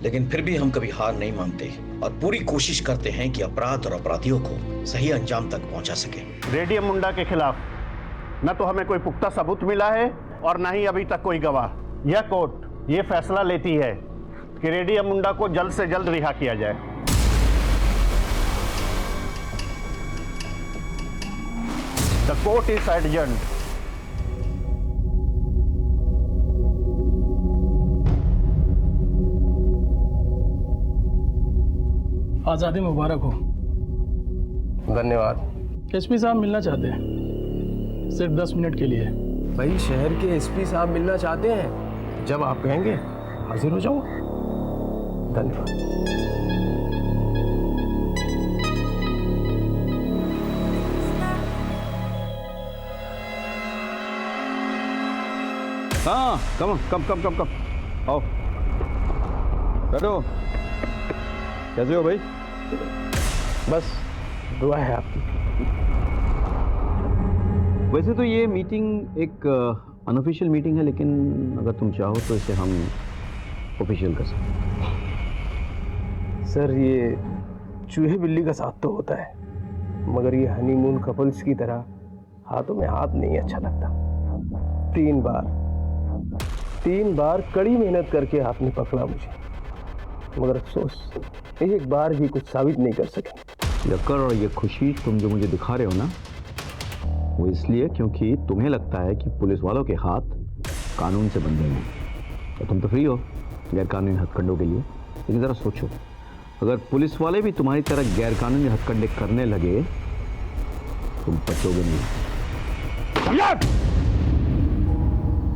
लेकिन फिर भी हम कभी हार नहीं मानते और पूरी कोशिश करते हैं कि अपराध और अपराधियों को सही अंजाम तक पहुंचा सके। रेडियम मुंडा के खिलाफ न तो हमें कोई पुख्ता सबूत मिला है और न ही अभी तक कोई गवाह। यह कोर्ट ये फैसला लेती है कि रेडियम मुंडा को जल्द से जल्द रिहा किया जाए। The court is adjourned. आज़ादी मुबारक हो। धन्यवाद। एसपी साहब मिलना चाहते हैं, सिर्फ 10 मिनट के लिए। भाई शहर के एसपी साहब मिलना चाहते हैं, जब आप कहेंगे हाजिर हो जाऊंगा। धन्यवाद। हाँ, कम आओ बैठो। कैसे हो भाई? बस दुआ है आपकी। वैसे तो ये मीटिंग एक अनऑफिशियल मीटिंग है, लेकिन अगर तुम चाहो तो इसे हम ऑफिशियल कर सकते हैं। सर ये चूहे बिल्ली का साथ तो होता है, मगर ये हनीमून कपल्स की तरह हाथों में हाथ नहीं अच्छा लगता। 3 बार कड़ी मेहनत करके आपने पकड़ा मुझे, मगर अफसोस एक बार भी कुछ साबित नहीं कर सके। यक्कर, और ये खुशी तुम जो मुझे दिखा रहे हो ना, वो इसलिए क्योंकि तुम्हें लगता है कि पुलिस वालों के हाथ कानून से बंधे हैं तो तुम तो फ्री हो गैर कानूनी हथकंडों के लिए। लेकिन ज़रा सोचो, अगर पुलिस वाले भी तुम्हारी तरह गैर कानूनी हथकंडे करने लगे, तुम बचोगे नहीं।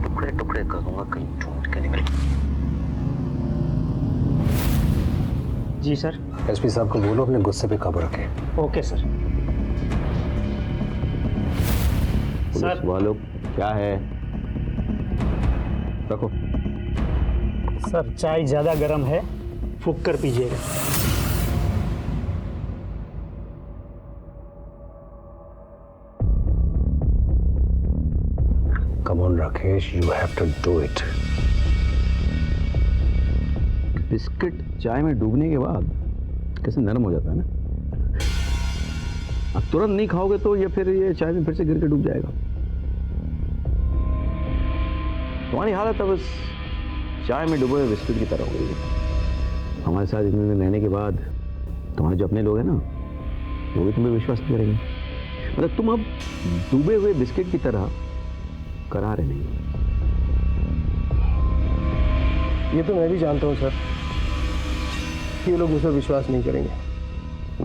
टुकड़े टुकड़े करूंगा, कहीं ढूंढ के निकल। जी सर। एसपी साहब को बोलो अपने गुस्से पे काबू रखें। Okay sir. पुलिस वालों क्या है? रखो। सर चाय ज़्यादा गर्म है, फूंक कर पीजिएगा। Come on Rakesh, you have to do it. Biscuit चाय में डूबने के बाद कैसे नरम हो जाता है ना। अब तुरंत नहीं खाओगे तो ये फिर ये चाय में फिर से गिर के डूब जाएगा। तुम्हारी हालत अब इस चाय में डूबे हुए बिस्किट की तरह हो गई है। हमारे साथ इतने दिन रहने के बाद तुम्हारे जो अपने लोग हैं ना, वो भी तुम्हें विश्वास नहीं करेंगे। मतलब तुम अब डूबे हुए बिस्किट की तरह करारे नहीं। ये तो मैं भी जानता हूँ सर कि ये लोग मुझ पर विश्वास नहीं करेंगे,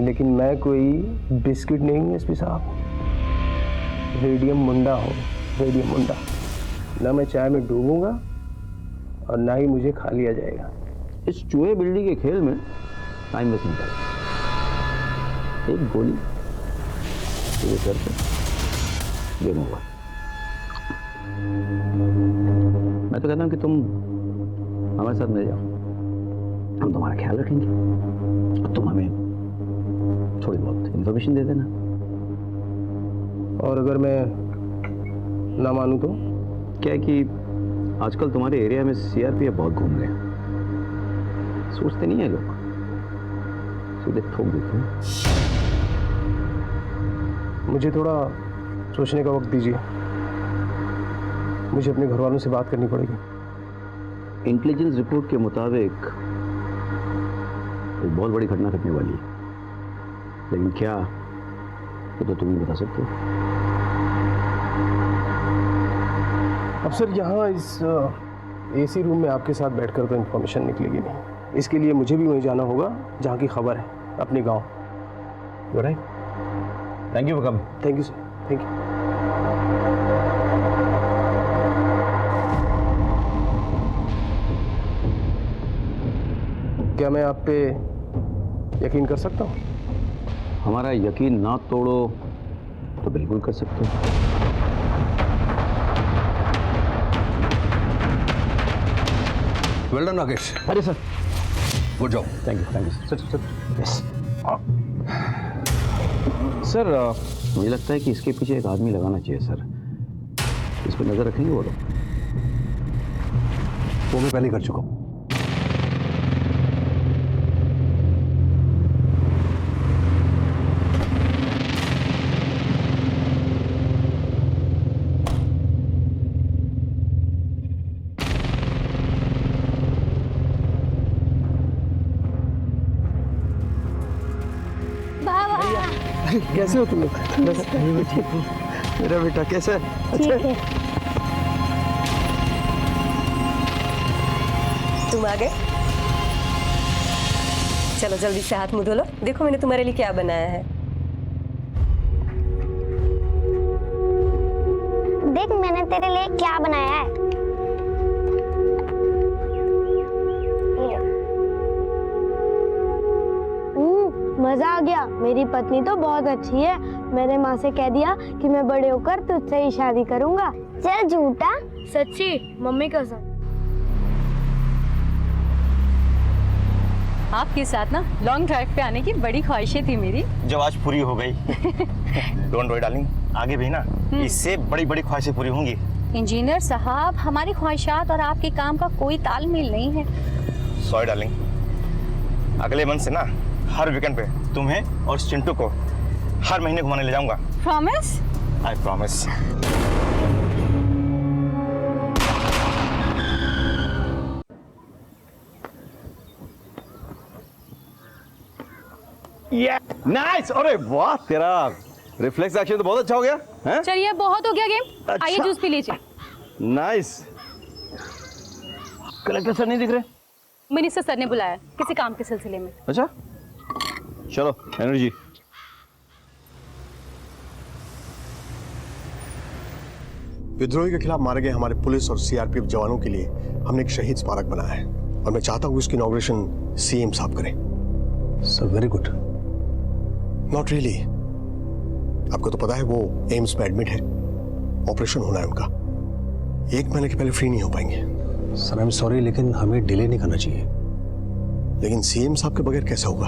लेकिन मैं कोई बिस्किट नहीं हूँ एसपी साहब। रेडियम मुंडा हूँ, रेडियम मुंडा। ना मैं चाय में डूबूंगा और ना ही मुझे खा लिया जाएगा। इस चूहे बिल्ली के खेल में टाइम वेस्ट नहीं करें। एक गोली तेरे सर पे गेम ओवर। मैं तो कहता हूँ कि तुम हमारे साथ मिल जाओ, हम तुम्हारा ख्याल रखेंगे और तुम हमें थोड़ी बहुत इंफॉर्मेशन दे देना। और अगर मैं ना मानूं तो? क्या है कि आजकल तुम्हारे एरिया में सीआरपीएफ बहुत घूम रहे हैं। सोचते नहीं है लोग, सीधे ठोक देते हैं। मुझे थोड़ा सोचने का वक्त दीजिए, मुझे अपने घर वालों से बात करनी पड़ेगी। इंटेलिजेंस रिपोर्ट के मुताबिक एक बहुत बड़ी घटना घटने वाली है, लेकिन क्या ये तो तुम नहीं बता सकते। अब सर यहाँ इस एसी रूम में आपके साथ बैठकर तो इन्फॉर्मेशन निकलेगी नहीं। इसके लिए मुझे भी वहीं जाना होगा जहाँ की खबर है, अपने गांव। Right. Thank you for coming. Thank you sir, thank you. क्या मैं आप पे यकीन कर सकता हूँ? हमारा यकीन ना तोड़ो तो बिल्कुल कर सकते हो। Well done Rakesh. अरे sir, good job. Thank you sir. Yes sir, मुझे लगता है कि इसके पीछे एक आदमी लगाना चाहिए सर। इस पर नजर रखेंगे वो लोग? वो मैं पहले कर चुका हूँ। कैसे हो तुम लोग? बस मैं ठीक हूँ। मेरा बेटा कैसा है? अच्छा है? तुम आ गए? चलो जल्दी से हाथ मुंह धो लो। देखो मैंने तुम्हारे लिए क्या बनाया है। देख मैंने तेरे लिए क्या बनाया है। मजा आ गया। मेरी पत्नी तो बहुत अच्छी है। मैंने माँ से कह दिया कि मैं बड़े होकर तुझसे ही शादी करूंगा। चल झूठा। सच्ची मम्मी कसम। आपके साथ ना लॉन्ग ड्राइव पे आने की बड़ी ख्वाहिशें थी मेरी, जो आज पूरी हो गई। डोंट वरी डार्लिंग, आगे भी ना इससे बड़ी बड़ी ख्वाहिशें पूरी होंगी। इंजीनियर साहब, हमारी ख्वाहिशात और आपके काम का कोई तालमेल नहीं है। सॉरी डार्लिंग, अगले मंथ से ना हर वीकेंड पे तुम्हें और चिंटू को हर महीने घुमाने ले जाऊंगा। प्रॉमिस? I promise. नाइस। अरे वाह, तेरा रिफ्लेक्स एक्शन तो बहुत अच्छा हो गया है। चलिए बहुत हो गया गेम, अच्छा। आइए जूस पी लीजिए। नाइस। कलेक्टर सर नहीं दिख रहे? मिनिस्टर सर ने बुलाया किसी काम के सिलसिले में। अच्छा चलो, एनर्जी। विद्रोही के खिलाफ मारे गए हमारे पुलिस और सीआरपीएफ जवानों के लिए हमने एक शहीद स्मारक बनाया है और मैं चाहता हूं इसकी इनॉग्रेशन सीएम साहब करें। Sir very good. Not really. आपको तो पता है वो एम्स में एडमिट है, ऑपरेशन होना है उनका। 1 महीने के पहले फ्री नहीं हो पाएंगे। सर आई एम सॉरी, लेकिन हमें डिले नहीं करना चाहिए। लेकिन सीएम साहब के बगैर कैसे होगा?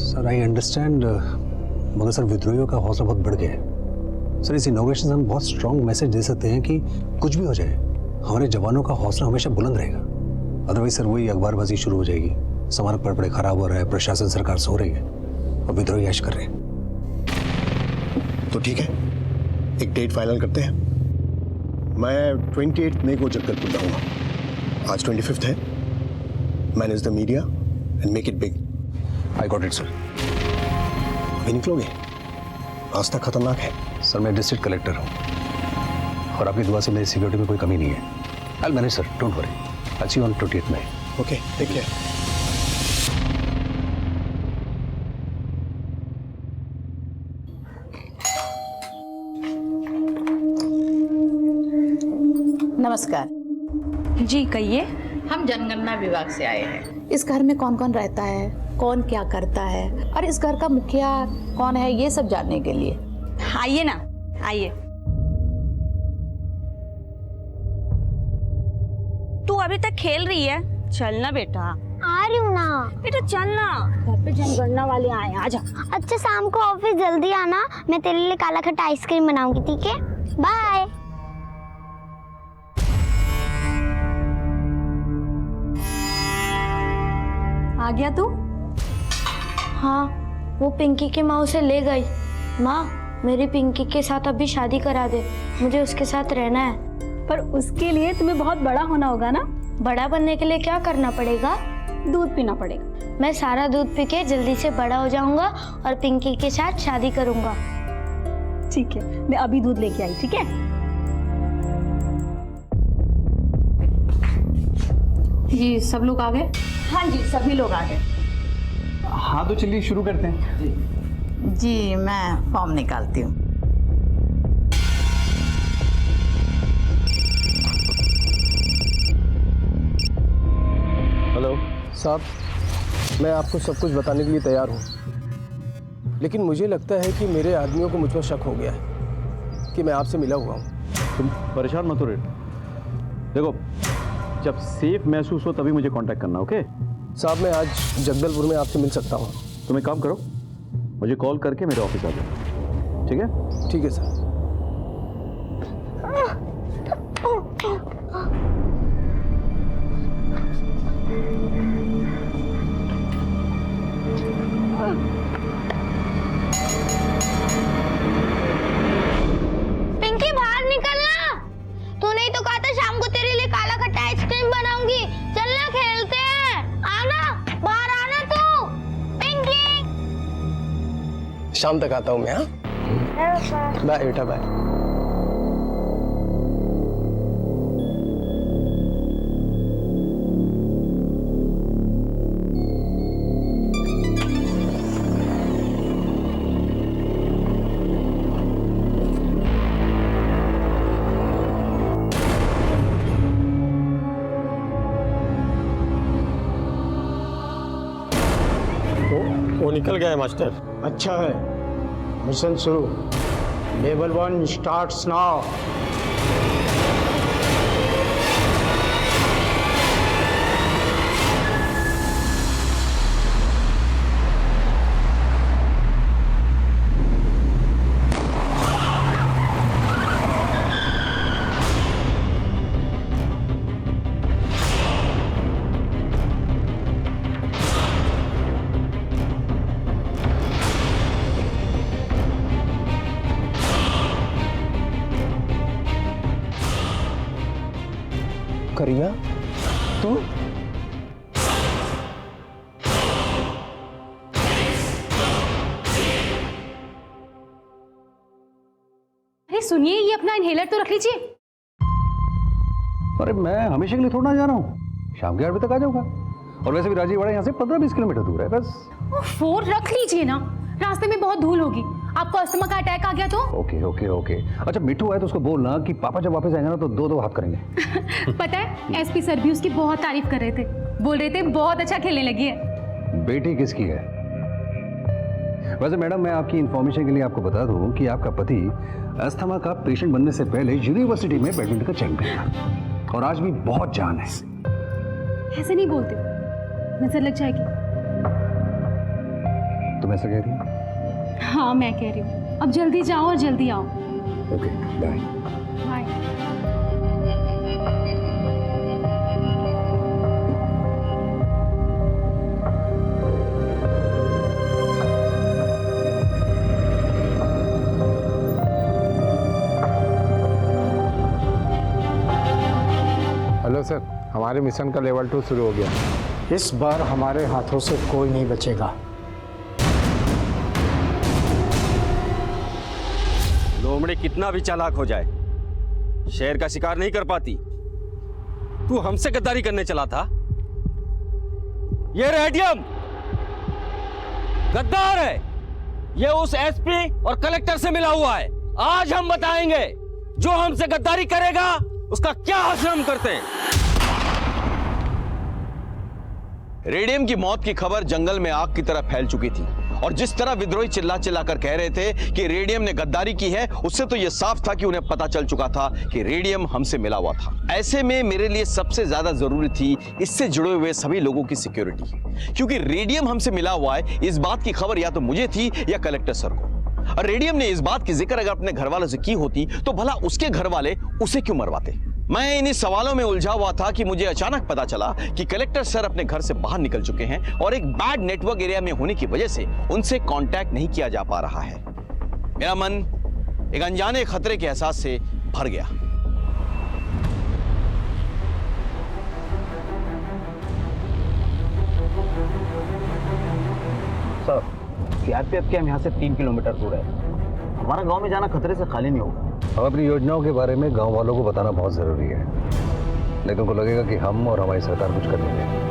सर आई अंडरस्टैंड, मगर सर विद्रोहियों का हौसला बहुत बढ़ गया है। सर इस इनॉग्रेशन से हम बहुत स्ट्रॉन्ग मैसेज दे सकते हैं कि कुछ भी हो जाए हमारे जवानों का हौसला हमेशा बुलंद रहेगा। अदरवाइज सर वही अखबारबाजी शुरू हो जाएगी, स्मारक पड़े खराब हो रहा है, प्रशासन सरकार सो रही है और विद्रोही ऐश कर रहे हैं। तो ठीक है, एक डेट फाइनल करते हैं। मैं 28 मई को जगदलपुर जाऊंगा। आज 25 है। Manage the media and make it big. I got it sir. अभी निकलोगे? रास्ता खतरनाक है। सर मैं डिस्ट्रिक्ट कलेक्टर हूँ और आपकी दुआ से मेरी सिक्योरिटी में कोई कमी नहीं है। I manage sir, don't worry. I see you on 28 May. Okay, take care. नमस्कार जी कहिए। हम जनगणना विभाग से आए हैं। इस घर में कौन कौन रहता है, कौन क्या करता है और इस घर का मुखिया कौन है, ये सब जानने के लिए। आइए ना, आइए। तू अभी तक खेल रही है, चलना बेटा। आ रही हूँ ना। बेटा चलना, घर पे जनगणना वाले आए, आजा। अच्छा शाम को ऑफिस जल्दी आना, मैं तेरे लिए काला खट्टा आइसक्रीम बनाऊंगी, ठीक है? बाय। आ गया तू? हाँ, वो पिंकी की माँ उसे ले गई। माँ, मेरी पिंकी के साथ अभी शादी करा दे, मुझे उसके साथ रहना है। पर उसके लिए तुम्हें बहुत बड़ा होना होगा ना। बड़ा बनने के लिए क्या करना पड़ेगा? दूध पीना पड़ेगा। मैं सारा दूध पी के जल्दी से बड़ा हो जाऊंगा और पिंकी के साथ शादी करूंगा। ठीक है, मैं अभी दूध लेके आई, ठीक है? जी सब लोग आ गए? हाँ जी, सभी लोग आ गए। हाँ तो चलिए शुरू करते हैं। जी मैं फॉर्म निकालती हूँ। हेलो साहब, मैं आपको सब कुछ बताने के लिए तैयार हूँ, लेकिन मुझे लगता है कि मेरे आदमियों को मुझ पर शक हो गया है कि मैं आपसे मिला हुआ हूँ। तुम परेशान मत हो रे। देखो, जब सेफ महसूस हो तभी मुझे कांटेक्ट करना, ओके? साहब मैं आज जगदलपुर में आपसे मिल सकता हूँ। तुम एक काम करो, मुझे कॉल करके मेरे ऑफिस आ जाओ, ठीक है? ठीक है सर। पिंकी बाहर निकलना। तूने ही तो कहा था शाम को तेरे लिए काला खट्टा आइसक्रीम बनाऊंगी। चलना खेलते हैं। आना, बाहर आना तू। पिंकी। शाम तक आता हूँ मैं। हाँ बाय बेटा बाय। वो निकल गया है मास्टर। अच्छा है, मिशन शुरू। Level 1 starts now. करीना तू? अरे सुनिए, ये अपना इनहेलर तो रख लीजिए। अरे मैं हमेशा के लिए थोड़ा जा रहा हूँ, शाम के 8 बजे तक आ जाऊंगा। और वैसे भी राजीवाड़ा यहाँ से 15-20 किलोमीटर दूर है बस। फोन रख लीजिए ना, रास्ते में बहुत धूल होगी। आपको अस्थमा का अटैक आ गया तो? Okay okay okay. अच्छा मिट्टू आए तो उसको बोलना कि पापा जब वापस आएंगे ना तो दो हाथ करेंगे। पता है, एसपी सर भी उसकी बहुत तारीफ कर रहे थे, बोल रहे थे बहुत अच्छा खेलने लगी है। बेटी किसकी है? वैसे मैडम, मैं आपकी इंफॉर्मेशन के लिए आपको बता दूं कि आपका पति अस्थमा का पेशेंट बनने से पहले यूनिवर्सिटी में बैडमिंटन का चैंपियन था और आज भी बहुत जान है। ऐसे नहीं बोलते, नजर लग जाएगी। तुम ऐसा कह रही हो? हाँ मैं कह रही हूँ, अब जल्दी जाओ और जल्दी आओ। Okay bye. Bye. Hello sir, हमारे मिशन का लेवल 2 शुरू हो गया। इस बार हमारे हाथों से कोई नहीं बचेगा। लोमड़ी कितना भी चालाक हो जाए, शेर का शिकार नहीं कर पाती। तू हमसे गद्दारी करने चला था। ये रेडियम गद्दार है, ये उस एसपी और कलेक्टर से मिला हुआ है। आज हम बताएंगे जो हमसे गद्दारी करेगा उसका क्या हश्र हम करते हैं। रेडियम की मौत की खबर जंगल में आग की तरह फैल चुकी थी और जिस तरह विद्रोही चिल्ला चिल्ला कर कह रहे थे कि रेडियम ने गद्दारी की है, उससे तो यह साफ था कि उन्हें पता चल चुका था कि रेडियम हमसे मिला हुआ था। ऐसे में मेरे लिए सबसे ज्यादा जरूरी थी इससे जुड़े हुए सभी लोगों की सिक्योरिटी, क्योंकि रेडियम हमसे मिला हुआ है इस बात की खबर या तो मुझे थी या कलेक्टर सर को। और रेडियम ने इस बात की जिक्र अगर अपने घर वालों से की होती तो भला उसके घर वाले उसे क्यों मरवाते। मैं इन्हीं सवालों में उलझा हुआ था कि मुझे अचानक पता चला कि कलेक्टर सर अपने घर से बाहर निकल चुके हैं और एक बैड नेटवर्क एरिया में होने की वजह से उनसे कांटेक्ट नहीं किया जा पा रहा है। मेरा मन एक अनजाने खतरे के एहसास से भर गया। सर, सीआरपीएफ कैंप यहाँ से 3 किलोमीटर दूर है। हमारा गांव में जाना खतरे से खाली नहीं होगा। हम अपनी योजनाओं के बारे में गांव वालों को बताना बहुत जरूरी है, नहीं तो उनको लगेगा कि हम और हमारी सरकार कुछ कर लेंगे।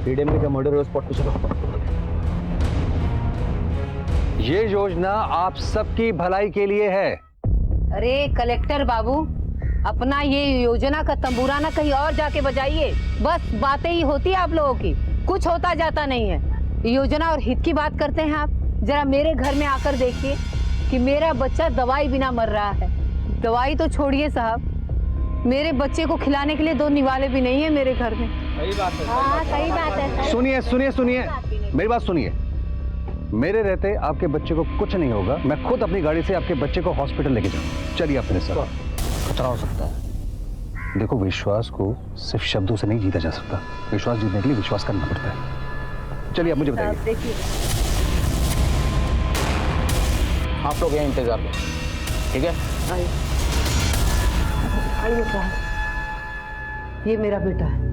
रेडियम ने क्या मर्डर हुआ स्पॉट पे चलो। ये योजना आप सबकी भलाई के लिए है। अरे कलेक्टर बाबू, अपना ये योजना का तंबूराना कहीं और जाके बजाइए। बस बातें ही होती है आप लोगों की, कुछ होता जाता नहीं है। योजना और हित की बात करते हैं आप। जरा मेरे घर में आकर देखिए कि मेरा बच्चा दवाई बिना मर रहा है। दवाई तो छोड़िए साहब, मेरे बच्चे को खिलाने के लिए 2 निवाले भी नहीं है मेरे घर में। सही बात है। हाँ सही बात है। सुनिए सुनिए सुनिए, मेरी बात सुनिए। मेरे रहते आपके बच्चे को कुछ नहीं होगा। मैं खुद अपनी गाड़ी से आपके बच्चे को हॉस्पिटल लेके जाऊँ। चलिए आप मेरे साथ। खतरा हो सकता है। देखो, विश्वास को सिर्फ शब्दों से नहीं जीता जा सकता। विश्वास जीतने के लिए विश्वास करना पड़ता है। चलिए आप मुझे बताइए। आप लोग यहाँ इंतजार करें, ठीक है? आइए साहब, ये मेरा बेटा है।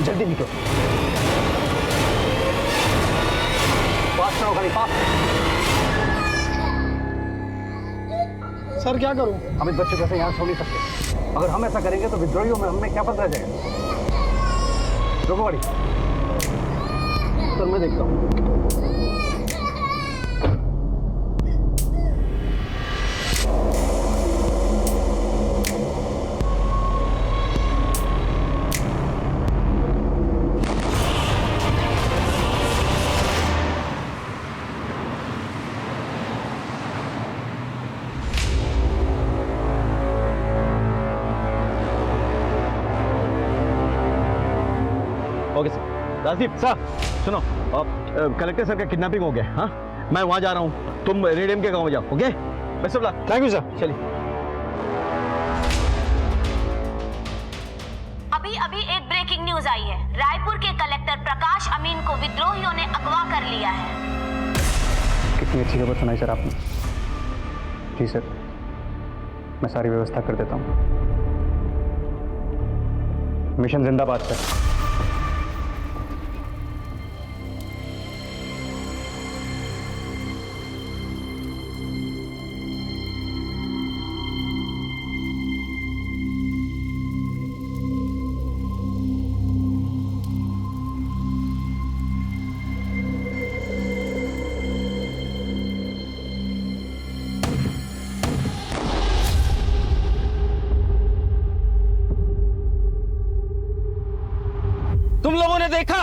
जल्दी निकलो। पास रहो खाली, पास। सर क्या करूं? हम इस बच्चे को ऐसे यहाँ छोड़ नहीं सकते। अगर हम ऐसा करेंगे तो विद्रोहियों में हमें क्या पता जाएगा? रुको गाड़ी। सर मैं देखता हूँ। Okay sir. राजदीप सर सुनो, कलेक्टर सर का किडनैपिंग हो गया। हाँ, मैं वहां जा रहा हूँ, तुम रेडियम के गांव में जाओ। Okay, best of luck. Thank you sir. चलिए। अभी अभी एक ब्रेकिंग न्यूज आई है। रायपुर के कलेक्टर प्रकाश अमीन को विद्रोहियों ने अगवा कर लिया है। कितनी अच्छी खबर सुनाई सर आपने। जी सर, मैं सारी व्यवस्था कर देता हूँ। मिशन जिंदाबाद सर। तुम लोगों ने देखा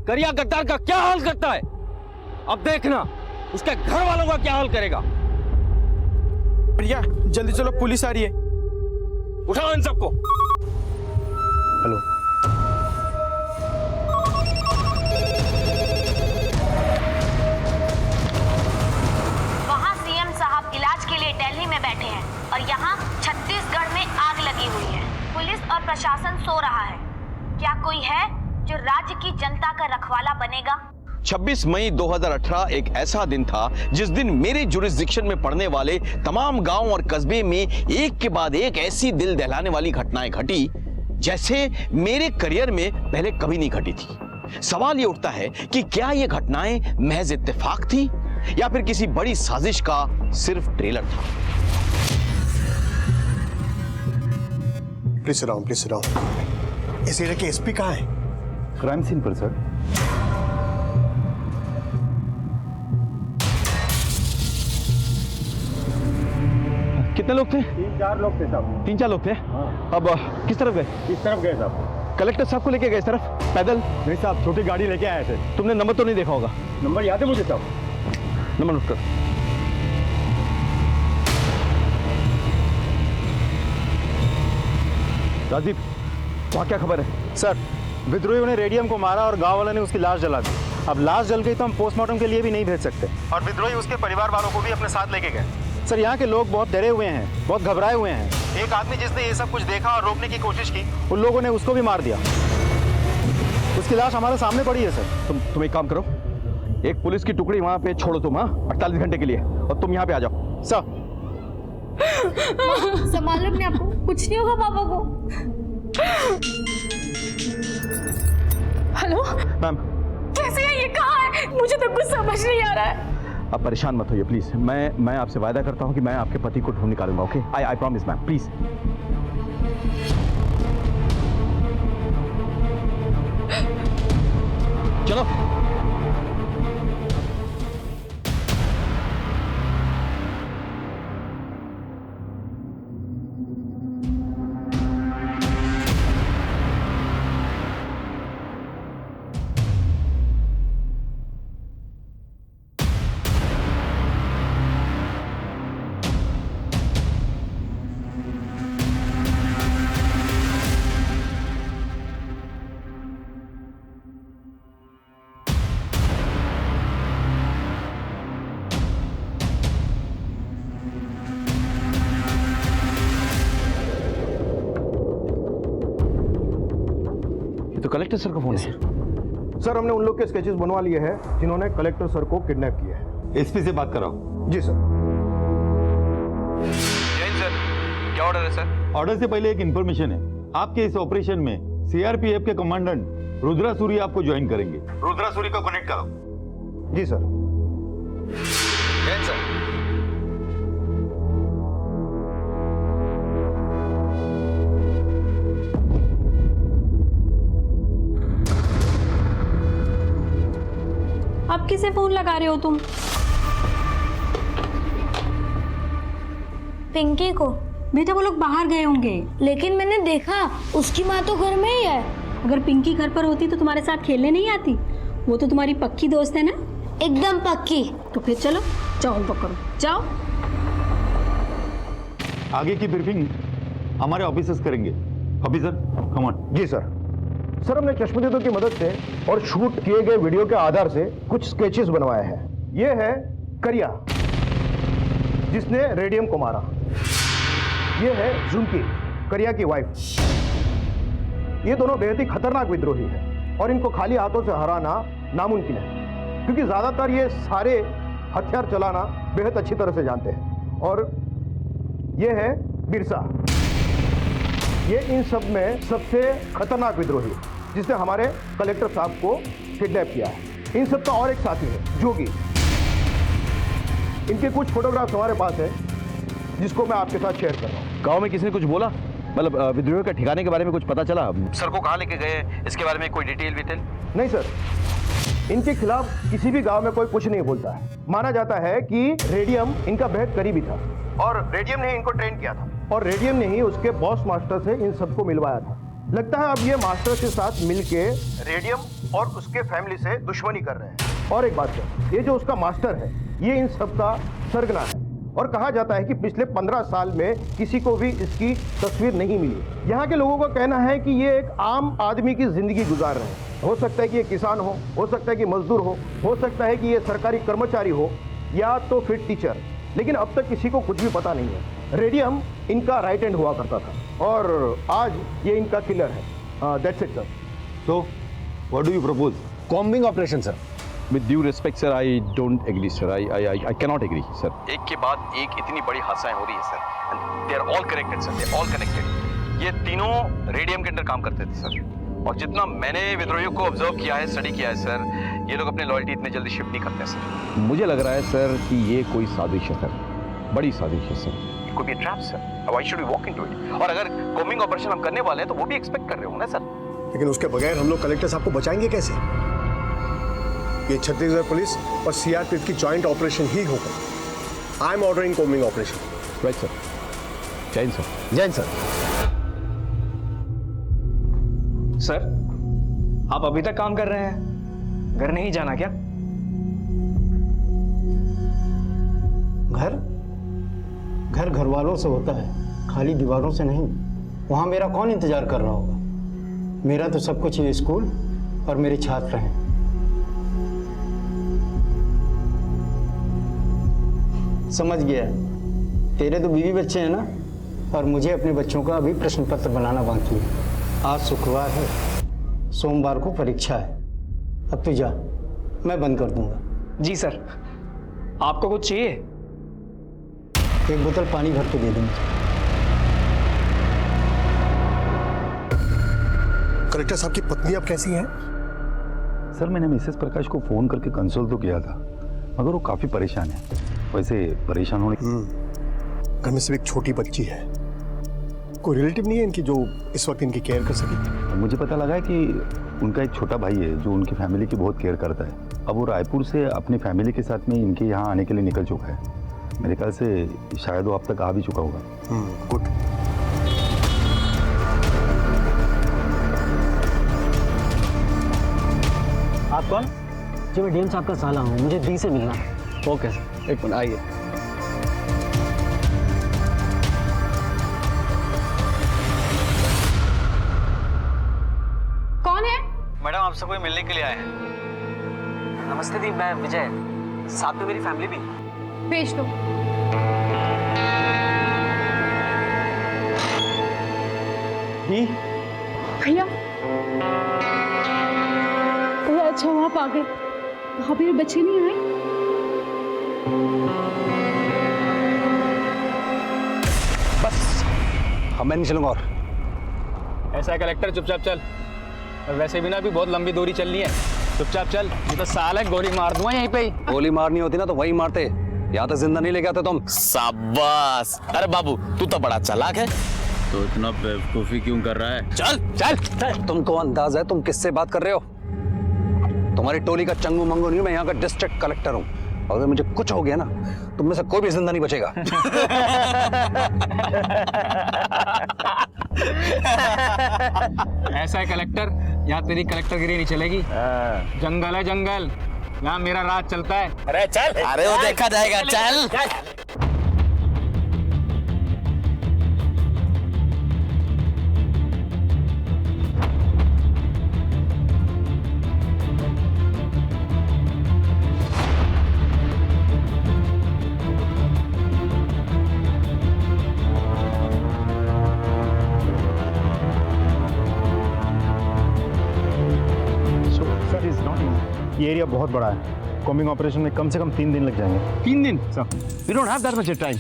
करिया गद्दार का क्या हाल करता है। अब देखना उसके घर वालों का क्या हाल करेगा। भैया जल्दी चलो, पुलिस आ रही है। उठाओ इन सबको। हेलो, वहाँ सीएम साहब इलाज के लिए दिल्ली में बैठे हैं और यहाँ छत्तीसगढ़ में आग लगी हुई है। पुलिस और प्रशासन सो रहा है। क्या कोई है जो राज्य की जनता का रखवाला बनेगा? 26 मई 2018 एक ऐसा दिन था जिस दिन मेरे जुरिस्डिक्शन में पड़ने वाले तमाम गांव और कस्बे में एक के बाद एक ऐसी दिल दहलाने वाली घटनाएं घटी जैसे मेरे करियर में पहले कभी नहीं घटी थी। सवाल ये उठता है कि क्या ये घटनाएं महज इत्तेफाक थी या फिर किसी बड़ी साजिश का सिर्फ ट्रेलर था। Please sit down. इस एरिया के एसपी कहाँ है? क्राइम सीन पर सर। कितने लोग थे? 3-4 लोग थे साहब। 3-4 लोग थे। अब किस तरफ गए? इस तरफ गए साहब। कलेक्टर साहब को लेके गए इस तरफ पैदल? नहीं साहब, छोटी गाड़ी लेके आए थे। तुमने नंबर तो नहीं देखा होगा? नंबर याद है मुझे साहब। नंबर नोट कर। राजीव, वहाँ क्या खबर है? सर, विद्रोहियों ने रेडियम को मारा और गांव वालों ने उसकी लाश जला दी। अब लाश जल गई तो हम पोस्टमार्टम के लिए भी नहीं भेज सकते और विद्रोही उसके परिवार वालों को भी अपने साथ लेके गए। सर, यहाँ के लोग बहुत डरे हुए हैं, बहुत घबराए हुए हैं। एक आदमी जिसने ये सब कुछ देखा और रोकने की कोशिश की, उन लोगों ने उसको भी मार दिया। उसकी लाश हमारे सामने पड़ी है सर। तुम एक काम करो, एक पुलिस की टुकड़ी वहाँ पे छोड़ो तुम, हाँ, 48 घंटे के लिए, और तुम यहाँ पे आ जाओ। सर, संभालो अपने आप को, कुछ नहीं होगा पापा को। हेलो मैम, कैसे है ये, कहाँ है? मुझे तो कुछ समझ नहीं आ रहा है। आप परेशान मत होइए प्लीज। मैं आपसे वादा करता हूँ कि मैं आपके पति को ढूंढ निकालूंगा। Okay, I promise ma'am, please. चलो। कलेक्टर सर का फोन है सर हमने उन लोग के स्केचेस बनवा लिए हैं जिन्होंने कलेक्टर सर को किडनैप किया है। एसपी से बात कराओ। जी सर। जैन सर, क्या ऑर्डर है सर? ऑर्डर से पहले एक इंफॉर्मेशन है। आपके इस ऑपरेशन में सीआरपीएफ के कमांडेंट रुद्रा सूरी आपको ज्वाइन करेंगे। रुद्रा सूरी को कनेक्ट करो। जी सर। जैन सर, अब किसे फोन लगा रहे हो तुम? पिंकी को। बेटा वो लोग बाहर गए होंगे। लेकिन मैंने देखा उसकी माँ तो घर में ही है। अगर पिंकी घर पर होती तो तुम्हारे साथ खेलने नहीं आती? वो तो तुम्हारी पक्की दोस्त है ना? एकदम पक्की। तो फिर चलो, जाओ पकड़ो, जाओ। आगे की ब्रीफिंग हमारे ऑफिसर्स करेंगे। Officer come on. जी सर। सर हमने चश्मदीदों की मदद से और शूट किए गए वीडियो के आधार से कुछ स्केचेस बनवाए हैं। ये है करिया जिसने रेडियम को मारा। ये है झुमकी, करिया की वाइफ। ये दोनों बेहद ही खतरनाक विद्रोही हैं और इनको खाली हाथों से हराना नामुमकिन है, क्योंकि ज्यादातर ये सारे हथियार चलाना बेहद अच्छी तरह से जानते हैं। और ये है बिरसा, ये इन सब में सबसे खतरनाक विद्रोही जिसने हमारे कलेक्टर साहब को किडनैप किया है। इन सब का और एक साथी है जोगी। इनके कुछ फोटोग्राफ्स हमारे पास है जिसको मैं आपके साथ शेयर कर रहा हूँ। गांव में किसी ने कुछ बोला? मतलब विद्रोहियों का ठिकाने के बारे में कुछ पता चला? सर को कहाँ लेके गए, इसके बारे में कोई डिटेल विटेल? नहीं सर, इनके खिलाफ किसी भी गांव में कोई कुछ नहीं बोलता है। माना जाता है कि रेडियम इनका बेहद करीबी था और रेडियम ने इनको ट्रेन किया था और रेडियम ने ही उसके बॉस मास्टर से इन सबको मिलवाया था। लगता है अब ये मास्टर के साथ मिलके रेडियम और उसके फैमिली से दुश्मनी कर रहे हैं। और एक बात सर, ये जो उसका मास्टर है ये इन सब का सरगना है और कहा जाता है कि पिछले 15 साल में किसी को भी इसकी तस्वीर नहीं मिली। यहाँ के लोगों का कहना है कि ये एक आम आदमी की जिंदगी गुजार रहे हैं। हो सकता है कि ये किसान हो सकता है कि मजदूर हो सकता है कि ये सरकारी कर्मचारी हो या तो फिर टीचर, लेकिन अब तक किसी को कुछ भी पता नहीं है। रेडियम इनका राइट हैंड हुआ करता था और आज ये इनका किलर है। That's it sir. So what do you propose? Combing operation sir. With due respect, sir, I don't agree, sir. I cannot agree, sir. एक के बाद एक इतनी बड़ी हादसाएं हो रही है sir, and they are all connected sir, they are all connected। ये तीनों रेडियम के अंदर काम करते थे सर, और जितना मैंने विद्रोहियों को ऑब्जर्व किया है, स्टडी किया है सर, ये लोग अपने लॉयल्टी इतने जल्दी शिफ्ट नहीं करते सर। मुझे लग रहा है सर कि ये कोई साजिश है सर, बड़ी साजिश है sir. It could be a trap sir, why should we walk into it? और अगर कॉम्बिंग ऑपरेशन हम करने वाले हैं तो वो भी एक्सपेक्ट कर रहे होंगे ना सर। लेकिन उसके बगैर हम लोग कलेक्टर साहब को बचाएंगे कैसे? ये छत्तीसगढ़ पुलिस और सीआरपीएफ की जॉइंट ऑपरेशन ही होगा। I am ordering combing operation. Right sir. Jain sir. Jain sir. Sir, आप अभी तक काम कर रहे हैं, घर नहीं जाना क्या? घर घर वालों से होता है, खाली दीवारों से नहीं। वहां मेरा कौन इंतजार कर रहा होगा? मेरा तो सब कुछ ये स्कूल और मेरे छात्र हैं। समझ गया, तेरे तो बीवी बच्चे हैं ना, और मुझे अपने बच्चों का अभी प्रश्न पत्र बनाना बाकी है। आज शुक्रवार है, सोमवार को परीक्षा है। अब तू जा, मैं बंद कर दूंगा। जी सर। आपको कुछ चाहिए? एक बोतल पानी भर के दे दूंगा। कलेक्टर साहब की पत्नी अब कैसी है? सर मैंने मिसेस प्रकाश को फोन करके कंसोल तो किया था, मगर वो काफी परेशान है। वैसे परेशान होने घर में सिर्फ एक छोटी बच्ची है, कोई रिलेटिव नहीं है इनकी जो इस वक्त इनकी केयर कर सके? मुझे पता लगा है कि उनका एक छोटा भाई है जो उनकी फैमिली की बहुत केयर करता है। अब वो रायपुर से अपनी फैमिली के साथ में इनके यहाँ आने के लिए निकल चुका है। मेरे ख्याल से शायद वो अब तक आ भी चुका होगा। गुड। आप कौन? जी मैं डीएम साहब का साला हूँ, मुझे डी से मिलना है। ओके सर, एक मिनट आइए। कौन है? मैडम आपसे कोई मिलने के लिए आए हैं। नमस्ते दी, मैं विजय, साथ में मेरी फैमिली भी। भेज दो। दी? भैया आप आ गए। भाभी और बच्चे नहीं आए? बस अब मैं नहीं चलूंगा और। ऐसा है कलेक्टर, चुपचाप चल। और वैसे भी ना अभी बहुत लंबी दूरी चलनी है, चुपचाप चल। ये तो साल है, गोली मार दूंगा यहीं पे ही। गोली मारनी होती ना तो वही मारते, यहाँ तक जिंदा नहीं लेके आते तुम। शाबाश। अरे बाबू तू तो बड़ा चालाक है। तो इतना बेवकूफी क्यों कर रहा है? चल चल। तुमको अंदाज है तुम किससे बात कर रहे हो? तुम्हारी टोली का चंगू मंगू नहीं हूं मैं, यहाँ का डिस्ट्रिक्ट कलेक्टर हूँ। अगर मुझे कुछ हो गया ना तुम में से कोई भी जिंदा नहीं बचेगा। ऐसा है कलेक्टर, यहाँ तेरी कलेक्टरगिरी नहीं चलेगी। जंगल है जंगल, यहाँ मेरा राज चलता है। अरे चल। अरे वो देखा जाएगा, चल। ये एरिया बहुत बड़ा है, कॉम्बिंग ऑपरेशन में कम से कम 3 दिन लग जाएंगे। 3 दिन? We don't have that much time.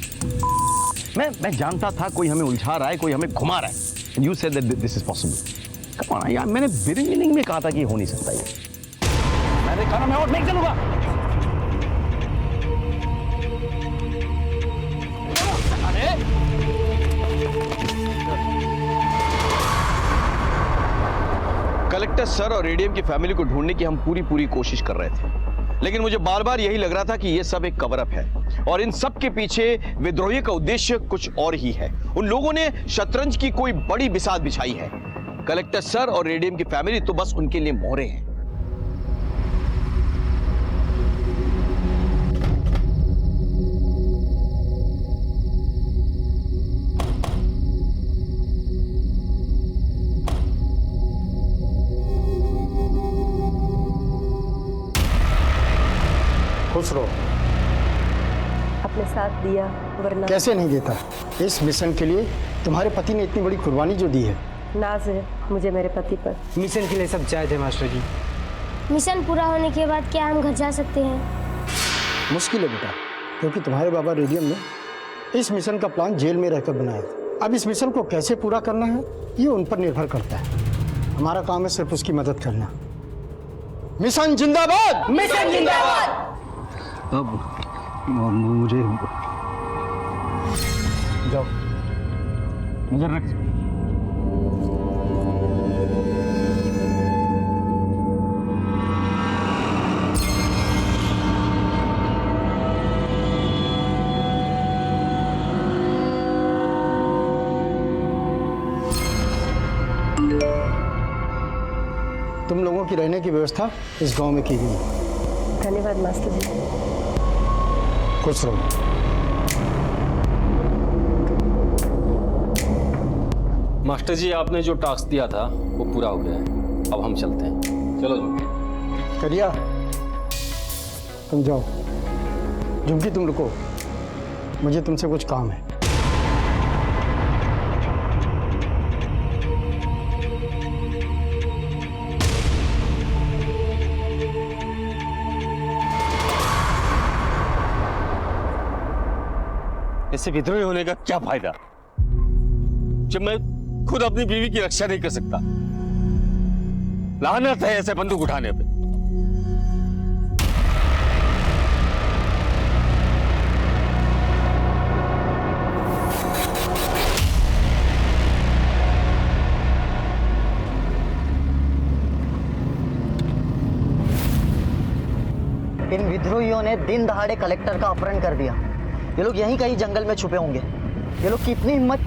मैं जानता था कोई हमें उलझा रहा है, कोई हमें घुमा रहा है। You said that this is possible. Come on यार, मैंने बिगिनिंग में कहा था कि हो नहीं सकता ये। मैंने कहा मैं और नहीं चलूंगा। कलेक्टर सर और रेडियम की फैमिली को ढूंढने की हम पूरी कोशिश कर रहे थे, लेकिन मुझे बार बार यही लग रहा था कि यह सब एक कवर अप है और इन सब के पीछे विद्रोही का उद्देश्य कुछ और ही है। उन लोगों ने शतरंज की कोई बड़ी बिसात बिछाई है। कलेक्टर सर और रेडियम की फैमिली तो बस उनके लिए मोहरे हैं। खुश रहो। अपने साथ दिया वरना कैसे नहीं देता? इस मिशन के लिए तुम्हारे पति ने इतनी बड़ी कुर्बानी जो दी है। नाज है मुझे मेरे पति पर। मिशन के लिए सब चाहे थे मास्टर जी। मिशन पूरा होने के बाद क्या हम घर जा सकते हैं? मुश्किल है बेटा, क्योंकि तुम्हारे बाबा रेडियम ने इस मिशन का प्लान जेल में रहकर बनाया था। अब इस मिशन को कैसे पूरा करना है ये उन पर निर्भर करता है। हमारा काम है सिर्फ उसकी मदद करना। मिशन जिंदाबाद! मिशन जिंदाबाद! अब मुझे जाओ, नजर रख। तुम लोगों की रहने की व्यवस्था इस गांव में की गई है। धन्यवाद मास्टर जी। खुश रहो। मास्टर जी आपने जो टास्क दिया था वो पूरा हो गया है, अब हम चलते हैं। चलो झुमकी। करिया तुम जाओ। झुमकी तुम रुको, मुझे तुमसे कुछ काम है। इससे विद्रोही होने का क्या फायदा जब मैं खुद अपनी बीवी की रक्षा नहीं कर सकता? लानत है ऐसे बंदूक उठाने पे। इन विद्रोहियों ने दिन दहाड़े कलेक्टर का अपहरण कर दिया। ये लोग यहीं कहीं जंगल में छुपे होंगे। ये लोग कितनी हिम्मत।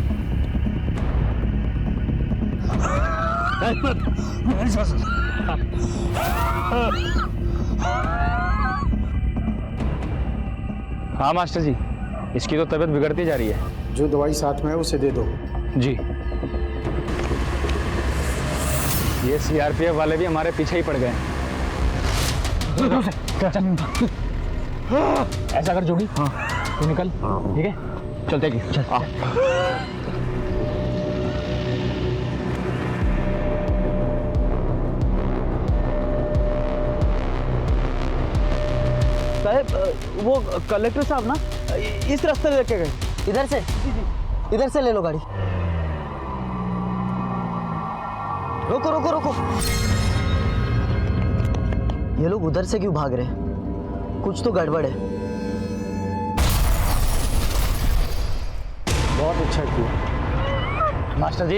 हाँ मास्टर जी, इसकी तो तबीयत बिगड़ती जा रही है। जो दवाई साथ में है उसे दे दो। जी। ये सीआरपीएफ वाले भी हमारे पीछे ही पड़ गए। ऐसा कर जोगी, हाँ तू निकल, ठीक है? चलते हैं जी। साहब वो कलेक्टर साहब ना इस रास्ते लेके गए। इधर से ले लो गाड़ी। रुको रुको रुको, ये लोग उधर से क्यों भाग रहे हैं? कुछ तो गड़बड़ है। बहुत अच्छा किया मास्टर जी,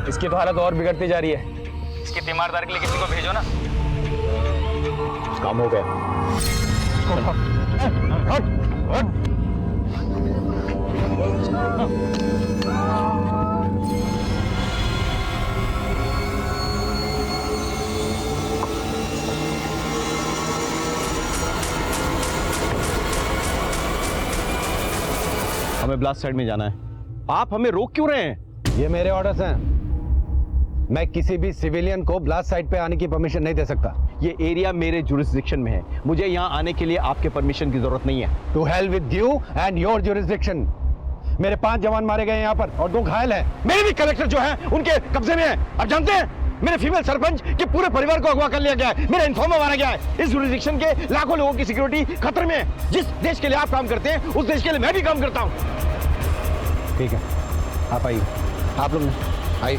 इसकी तो हालत और बिगड़ती जा रही है। इसकी तीमारदार के लिए किसी को भेजो ना। काम हो गया। हमें ब्लास्ट साइड में जाना है। आप हमें रोक क्यों रहे हैं? ये मेरे ऑर्डर्स हैं। मैं किसी भी सिविलियन को ब्लास्ट साइट पे आने की परमिशन नहीं दे सकता। ये एरिया मेरे जुरिस्डिक्शन में है। मुझे यहाँ आने के लिए आपके परमिशन की जरूरत नहीं है। To hell with you and your jurisdiction. मेरे 5 जवान मारे गए यहाँ पर और 2 घायल हैं। मेरे भी कलेक्टर जो है उनके कब्जे में है। आप जानते हैं मेरे फीमेल सरपंच के पूरे परिवार को अगवा कर लिया गया है। मेरा इन्फॉर्मर मारा गया है। इस जुरिस्डिक्शन के लाखों लोगों की सिक्योरिटी खतरे में है। जिस देश के लिए आप काम करते हैं उस देश के लिए मैं भी काम करता हूँ। ठीक है, आप आइए। आप लोग आइए।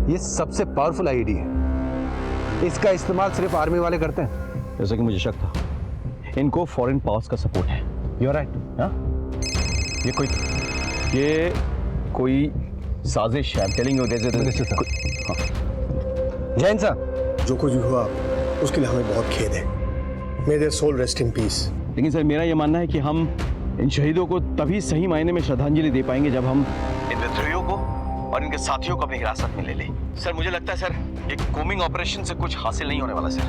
ये सबसे पावरफुल आईडी है। इसका इस्तेमाल सिर्फ आर्मी वाले करते हैं। जैसा कि मुझे शक था, इनको फॉरेन पावर्स का सपोर्ट है। You are right. ये कोई साजिश है। टेलिंग जैन साहब, जो कुछ भी हुआ उसके लिए हमें बहुत खेद है। May their soul rest in peace. लेकिन सर मेरा ये मानना है कि हम इन शहीदों को तभी सही मायने में श्रद्धांजलि दे पाएंगे जब हम इन विद्रोहियों को और इनके साथियों को अपनी हिरासत में ले लें। सर मुझे लगता है सर एक कोमिंग ऑपरेशन से कुछ हासिल नहीं होने वाला सर।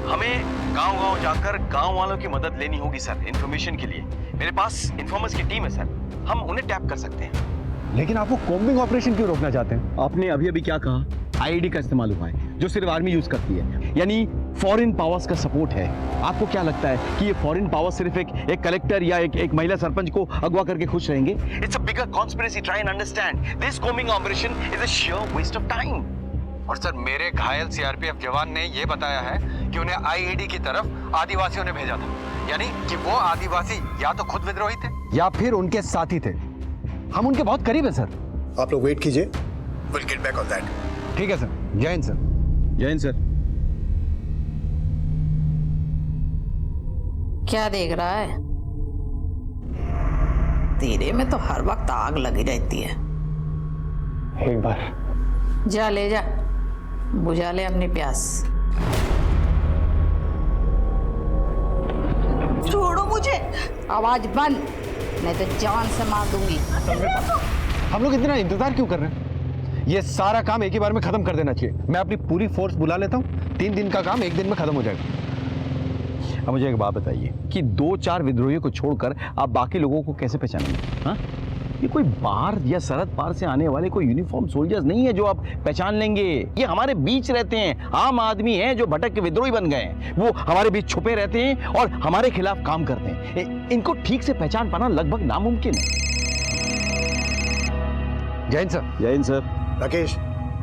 हमें गांव-गांव जाकर गांव वालों की मदद लेनी होगी सर इंफॉर्मेशन के लिए। मेरे पास इन्फॉर्मर्स की टीम है सर, हम उन्हें टैप कर सकते हैं। लेकिन आप वो कोम्बिंग ऑपरेशन क्यों रोकना चाहते हैं? आपने अभी अभी क्या कहा? आईडी का इस्तेमाल हुआ है जो सिर्फ आर्मी यूज करती है, यानी फॉरेन पावर्स का सपोर्ट है। आपको क्या लगता है कि ये फॉरेन पावर्स सिर्फ एक कलेक्टर या एक महिला सरपंच को अगवा करके खुश रहेंगे? It's a bigger conspiracy. Try and understand this combing operation is a sheer waste of time। और सर मेरे घायल सीआरपीएफ जवान ने ये बताया है कि उन्हें आईईडी की तरफ आदिवासियों ने भेजा था, यानी कि वो आदिवासी या तो खुद विद्रोही थे या फिर उनके साथी थे। हम उनके बहुत करीब है सर। आप लोग वेट कीजिए, will get back on that. ठीक है सर। जय हिंद सर। जय हिंद सर। क्या देख रहा है? तेरे में तो हर वक्त आग लगी रहती है। एक बार जा ले जा, बुझा ले अपनी प्यास। छोड़ो मुझे। आवाज बंद, नहीं तो जान से मार दूंगी। हम लोग इतना इंतजार क्यों कर रहे हैं? ये सारा काम एक ही बार में खत्म कर देना चाहिए। मैं अपनी पूरी फोर्स बुला लेता हूँ। 3 दिन का काम 1 दिन में खत्म हो जाएगा। अब मुझे एक बात बताइए कि 2-4 विद्रोहियों को छोड़कर आप बाकी लोगों को कैसे पहचानेंगे? हाँ, ये कोई बाहर या सरहद पार से आने वाले कोई यूनिफॉर्म सोल्जर्स नहीं है जो आप पहचान लेंगे। ये हमारे बीच रहते हैं, आम आदमी हैं जो भटक के विद्रोही बन गए हैं। वो हमारे बीच छुपे रहते हैं और हमारे खिलाफ काम करते हैं। इनको ठीक से पहचान पाना लगभग नामुमकिन है। जय हिंद सर। जय हिंद सर। राकेश,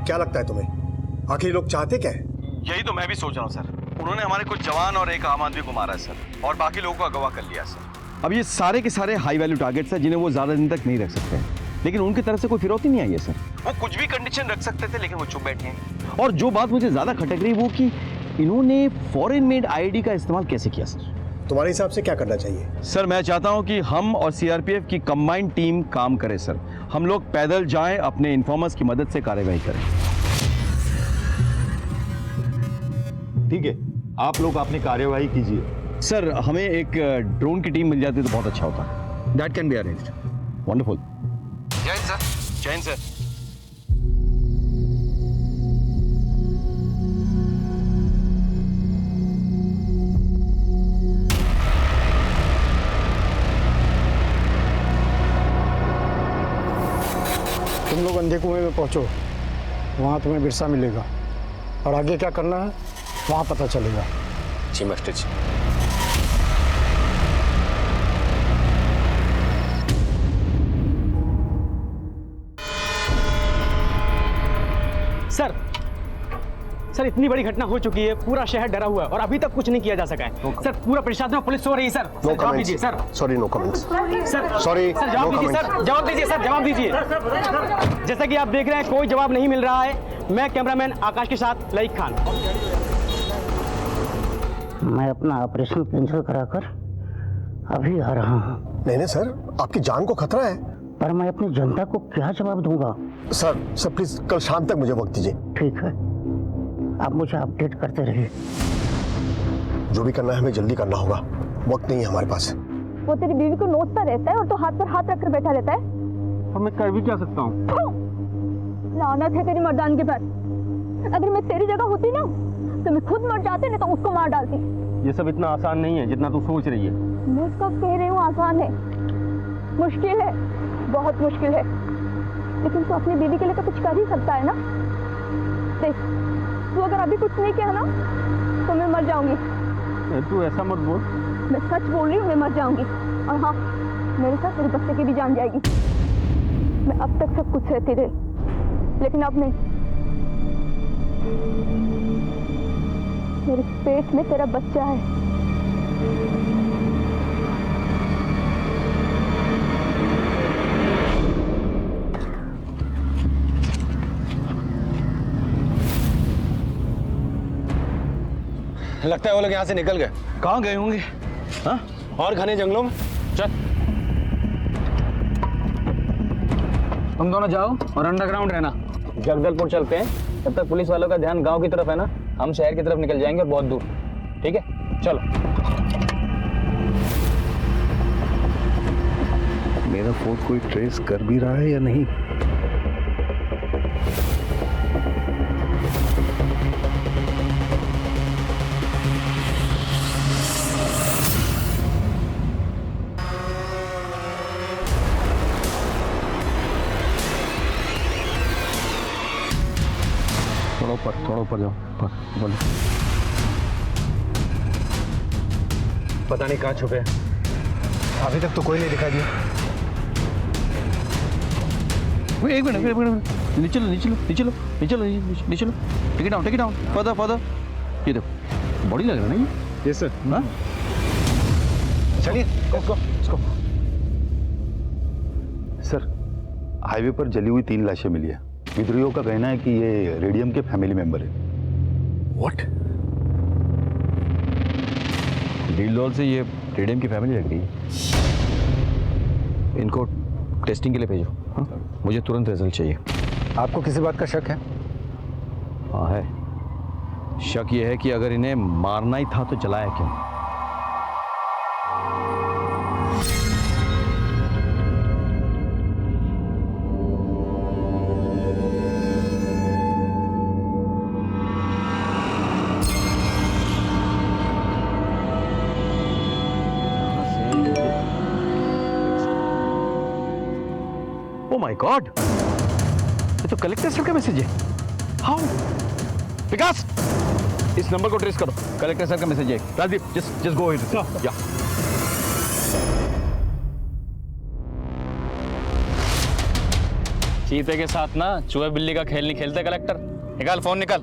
क्या लगता है तुम्हें, आखिर लोग चाहते क्या है? यही तो मैं भी सोच रहा हूँ सर। उन्होंने हमारे कुछ जवान और एक आम आदमी को मारा है सर, और बाकी लोगों को अगवा कर लिया सर। अब ये सारे के सारे हाई वैल्यू टारगेट्स हैं जिन्हें वो ज्यादा दिन तक नहीं रख सकते हैं, लेकिन उनकी तरफ से कोई फिरौती नहीं आई है सर। वो कुछ भी कंडीशन रख सकते थे लेकिन वो चुप बैठे हैं। और जो बात मुझे ज्यादा खटक रही वो कि इन्होंने फॉरेन मेड आईडी का इस्तेमाल कैसे किया सर? तुम्हारे हिसाब से क्या करना चाहिए? सर मैं चाहता हूं कि हम और सीआरपीएफ की कंबाइंड टीम काम करे सर। हम लोग पैदल जाएं, अपने इन्फॉर्मर्स की मदद से कार्यवाही करें। ठीक है, आप लोग अपनी कार्यवाही कीजिए। सर हमें एक ड्रोन की टीम मिल जाती तो बहुत अच्छा होता। That can be arranged. Wonderful. जय हिंद सर। जय हिंद सर। तुम लोग अंधे कुएं में पहुंचो, वहाँ तुम्हें बिरसा मिलेगा और आगे क्या करना है वहाँ पता चलेगा। जी मास्टर जी। सर इतनी बड़ी घटना हो चुकी है, पूरा शहर डरा हुआ है और अभी तक कुछ नहीं किया जा सका है। सर पूरा प्रशासन और पुलिस सो रही है। सर जवाब दीजिए sir. Sorry, no comments. Sir sorry, sir जवाब दीजिए सर, जवाब दीजिए सर, जवाब दीजिए। जैसा कि आप देख रहे हैं कोई जवाब नहीं मिल रहा है। मैं कैमरामैन आकाश के साथ लईक खान। मैं अपना ऑपरेशन कैंसिल कराकर अभी आ रहा हूँ। नहीं सर, आपकी जान को खतरा है। पर मैं अपनी जनता को क्या जवाब दूंगा? सर प्लीज कल शाम तक मुझे वक्त दीजिए। ठीक है, आप मुझे अपडेट करते रहिए। जो भी करना है हमें जल्दी करना होगा, वक्त नहीं है हमारे पास। वो तेरी बीवी को नोचता रहता है और तो हाथ पर हाथ रखकर बैठा रहता है। और मैं कर भी क्या सकता हूँ? लानत है तेरी मर्दानगी पर। अगर मैं तेरी जगह होती ना तो मैं खुद मर जाती, नहीं तो उसको मार डालती। ये सब इतना आसान नहीं है जितना तू सोच रही है। मैं उसको कह रही हूँ आसान है, मुश्किल है, बहुत मुश्किल है। लेकिन तू अपनी बीवी के लिए तो कुछ कर ही सकता है ना। देख, तू अगर अभी कुछ नहीं किया ना तो मैं मर जाऊंगी। तू ऐसा मत बोल। मैं सच बोल रही हूँ, मैं मर जाऊंगी। और हाँ, मेरे साथ मेरे बच्चे की भी जान जाएगी। मैं अब तक सब कुछ सहती रही, लेकिन अब नहीं। मेरे पेट में तेरा बच्चा है। लगता है वो लोग यहाँ से निकल गए। कहाँ गए होंगे? हाँ? और घने जंगलों में। चल तुम दोनों जाओ और अंडरग्राउंड रहना। जगदलपुर चलते हैं, तब तक पुलिस वालों का ध्यान गांव की तरफ है ना। हम शहर की तरफ निकल जाएंगे और बहुत दूर। ठीक है, चलो। मेरा फोन कोई ट्रेस कर भी रहा है या नहीं? थोड़ा ऊपर जाओ। बोलो। पता नहीं कहाँ छुपे हैं। अभी तक तो कोई नहीं दिखाई दिया। एक मिनट, नीचे लो। Take it down, further. ये देखो, बॉडी लग रहा है ना ये? Yes sir. हाँ, चलिए इसको। सर, हाईवे पर जली हुई 3 लाशें मिली है। विद्रोहियों का कहना है कि ये रेडियम के फैमिली मेंबर है। व्हाट? डील डॉल से ये रेडियम की फैमिली लग रही है। इनको टेस्टिंग के लिए भेजो। हाँ? मुझे तुरंत रिजल्ट चाहिए। आपको किसी बात का शक है? हाँ है। शक ये है कि अगर इन्हें मारना ही था तो जलाया क्यों? Oh my God! ये तो कलेक्टर सर का मैसेज है। हाउ? विकास, इस नंबर को ट्रेस करो। कलेक्टर सर का मैसेज है। Rajdeep, just go ahead. या। चीते के साथ ना चूहे बिल्ली का खेल नहीं खेलते कलेक्टर। निकाल फोन, निकाल।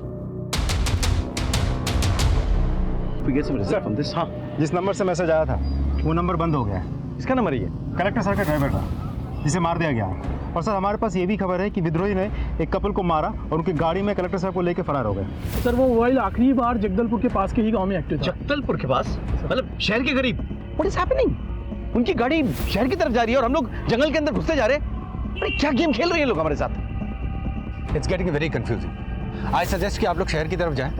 सर, हाँ, जिस नंबर से मैसेज आया था वो नंबर बंद हो गया है। इसका नंबर ही है? कलेक्टर सर का ड्राइवर था, जिसे मार दिया गया है। और सर, हमारे पास ये भी खबर है कि विद्रोही ने एक कपल को मारा और उनकी गाड़ी में कलेक्टर साहब को लेकर फरार हो गए। सर, वो मोबाइल आखिरी बार जगदलपुर के पास के ही गांव में एक्टिव था। जगदलपुर के पास? मतलब शहर के करीब? What is happening? उनकी गाड़ी शहर की तरफ जा रही है और हम लोग जंगल के अंदर घुसते जा रहे हैं। अरे क्या गेम खेल रहे हैं लोग हमारे साथ? It's getting very confusing. I suggest कि आप लोग शहर की तरफ जाएं।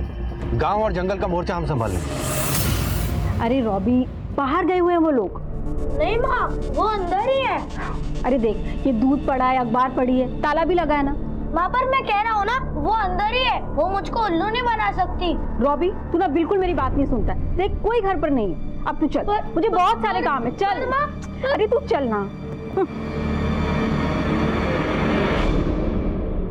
गांव और जंगल का मोर्चा हम संभाल लेंगे। अरे रॉबी, बाहर गए हुए हैं वो लोग। नहीं माँ, वो अंदर ही है। अरे देख, ये दूध पड़ा है, अखबार पड़ी है, ताला भी लगा है ना। माँ, पर मैं कह रहा हूँ ना, वो अंदर ही है। वो मुझको उल्लू नहीं बना सकती। रॉबी, तू ना बिल्कुल मेरी बात नहीं सुनता है। देख, कोई घर पर नहीं है। अब तू चल, मुझे बहुत सारे काम है। चल माँ। अरे तू चल ना।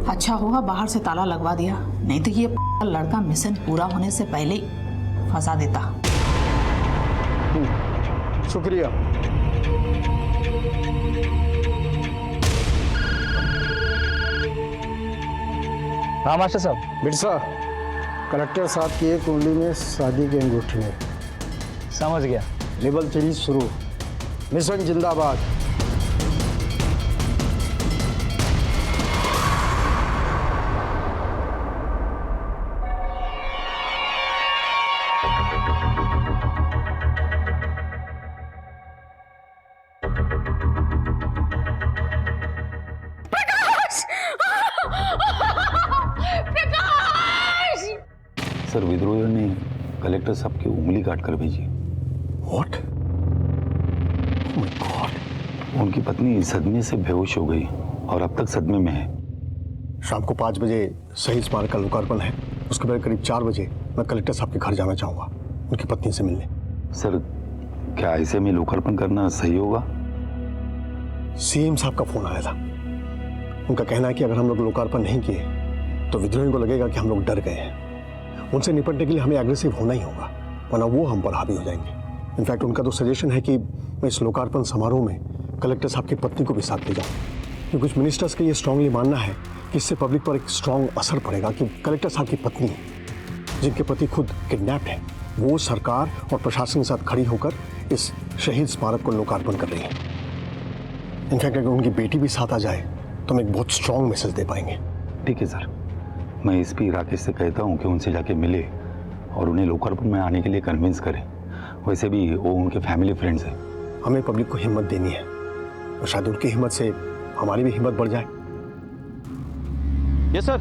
अच्छा हुआ बाहर से ताला लगवा दिया, नहीं तो ये लड़का मिशन पूरा होने से पहले ही फंसा देता। शुक्रिया। हाँ मास्टर साहब। बिरसा, कलेक्टर साहब की एक उंगली में शादी की अंगूठी है। समझ गया। लेवल 3 शुरू। मिशन जिंदाबाद। सर विद्रोहियों ने कलेक्टर साहब की उंगली काट कर भेजी। What? Oh my God! उनकी पत्नी सदमे से बेहोश हो गई और अब तक सदमे में है। शाम को 5 बजे शहीद स्मारक का लोकार्पण है। उसके बाद करीब 4 बजे मैं कलेक्टर साहब के घर जाना चाहूँगा उनकी पत्नी से मिलने। सर क्या ऐसे में लोकार्पण करना सही होगा? सीएम साहब का फोन आया था। उनका कहना है कि अगर हम लोग लोकार्पण नहीं किए तो विद्रोहियों को लगेगा कि हम लोग डर गए हैं। उनसे निपटने के लिए हमें एग्रेसिव होना ही होगा, वरना वो हम पर हावी हो जाएंगे। इनफैक्ट उनका तो सजेशन है कि मैं इस लोकार्पण समारोह में कलेक्टर साहब की पत्नी को भी साथ ले जाऊं, क्योंकि कुछ मिनिस्टर्स का ये स्ट्रांगली मानना है कि इससे पब्लिक पर एक स्ट्रांग असर पड़ेगा कि कलेक्टर साहब की पत्नी, जिनके पति खुद किडनैप्ड है, वो सरकार और प्रशासन के साथ खड़ी होकर इस शहीद स्मारक को लोकार्पण कर रही है। इनफैक्ट अगर उनकी बेटी भी साथ आ जाए तो हम एक बहुत स्ट्रांग मैसेज दे पाएंगे। ठीक है सर, मैं एसपी राकेश से कहता हूँ कि उनसे जाके मिले और उन्हें लोकार्पण में आने के लिए कन्विंस करें। वैसे भी वो उनके फैमिली फ्रेंड्स हैं। हमें पब्लिक को हिम्मत देनी है और शायद उनकी हिम्मत से हमारी भी हिम्मत बढ़ जाए। Yes sir.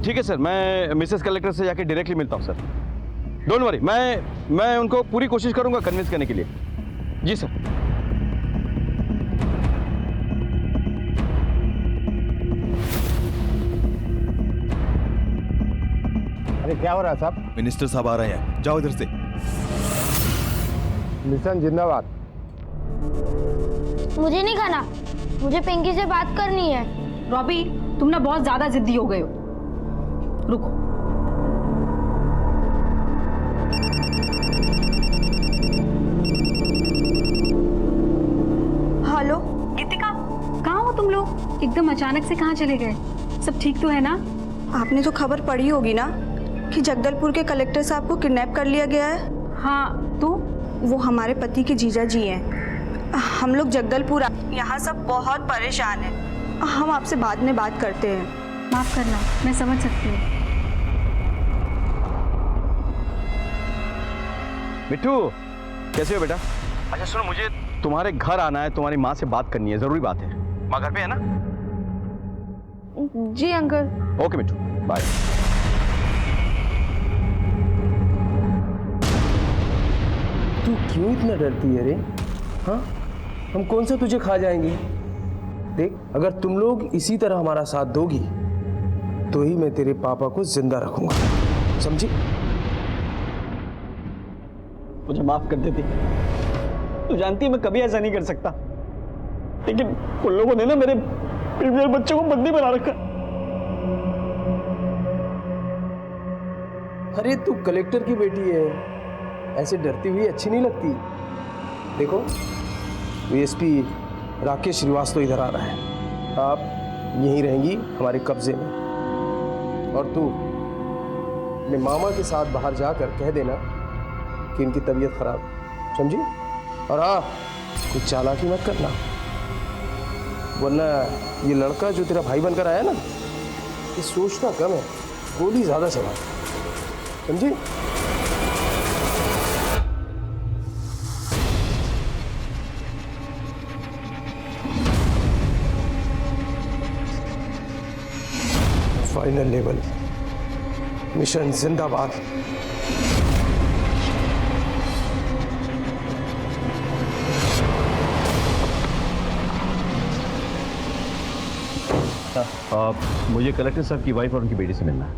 ठीक है सर, मैं मिसेस कलेक्टर से जाके डायरेक्टली मिलता हूँ सर। डोंट वरी, मैं उनको पूरी कोशिश करूंगा कन्विंस करने के लिए। जी सर। अरे क्या हो रहा है साहब? मिनिस्टर साहब आ रहे हैं, जाओ इधर से। मिशन जिंदाबाद। मुझे नहीं खाना, मुझे पिंकी से बात करनी है। रॉबी, तुम ना बहुत ज्यादा जिद्दी हो गए हो। रुको। हेलो गीतिका, कहाँ हो तुम लोग? एकदम अचानक से कहाँ चले गए? सब ठीक तो है ना? आपने तो खबर पढ़ी होगी ना कि जगदलपुर के कलेक्टर साहब को किडनैप कर लिया गया है। हाँ तो? वो हमारे पति के जीजा जी हैं। हम लोग जगदलपुर यहाँ सब बहुत परेशान हैं। हम आपसे बाद में बात करते हैं। माफ करना, मैं समझ सकती हूँ। मिट्टू, कैसे हो बेटा? अच्छा सुनो, मुझे तुम्हारे घर आना है, तुम्हारी माँ से बात करनी है, जरूरी बात है। माँ घर पे है ना? जी अंकल। ओके मिट्टू, बाय। तू क्यों इतना डरती है रे? हाँ, हम कौन सा तुझे खा जाएंगे? देख, अगर तुम लोग इसी तरह हमारा साथ दोगी तो ही मैं तेरे पापा को जिंदा रखूंगा, समझी? मुझे माफ कर देती। तू जानती है मैं कभी ऐसा नहीं कर सकता, लेकिन उन लोगों ने ना मेरे बच्चों को बंदी बना रखा। अरे तू कलेक्टर की बेटी है, ऐसे डरती हुई अच्छी नहीं लगती। देखो, एसपी राकेश श्रीवास्तव इधर आ रहा है, आप यहीं रहेंगी हमारे कब्जे में। और तू अपने मामा के साथ बाहर जाकर कह देना कि इनकी तबीयत खराब, समझी? और हाँ, कुछ चालाकी मत करना, वरना ये लड़का जो तेरा भाई बनकर आया ना, ये सोचता कम है, गोली ज्यादा चलाता, समझी? फाइनल लेवल, मिशन जिंदाबाद। मुझे कलेक्टर साहब की वाइफ और उनकी बेटी से मिलना है।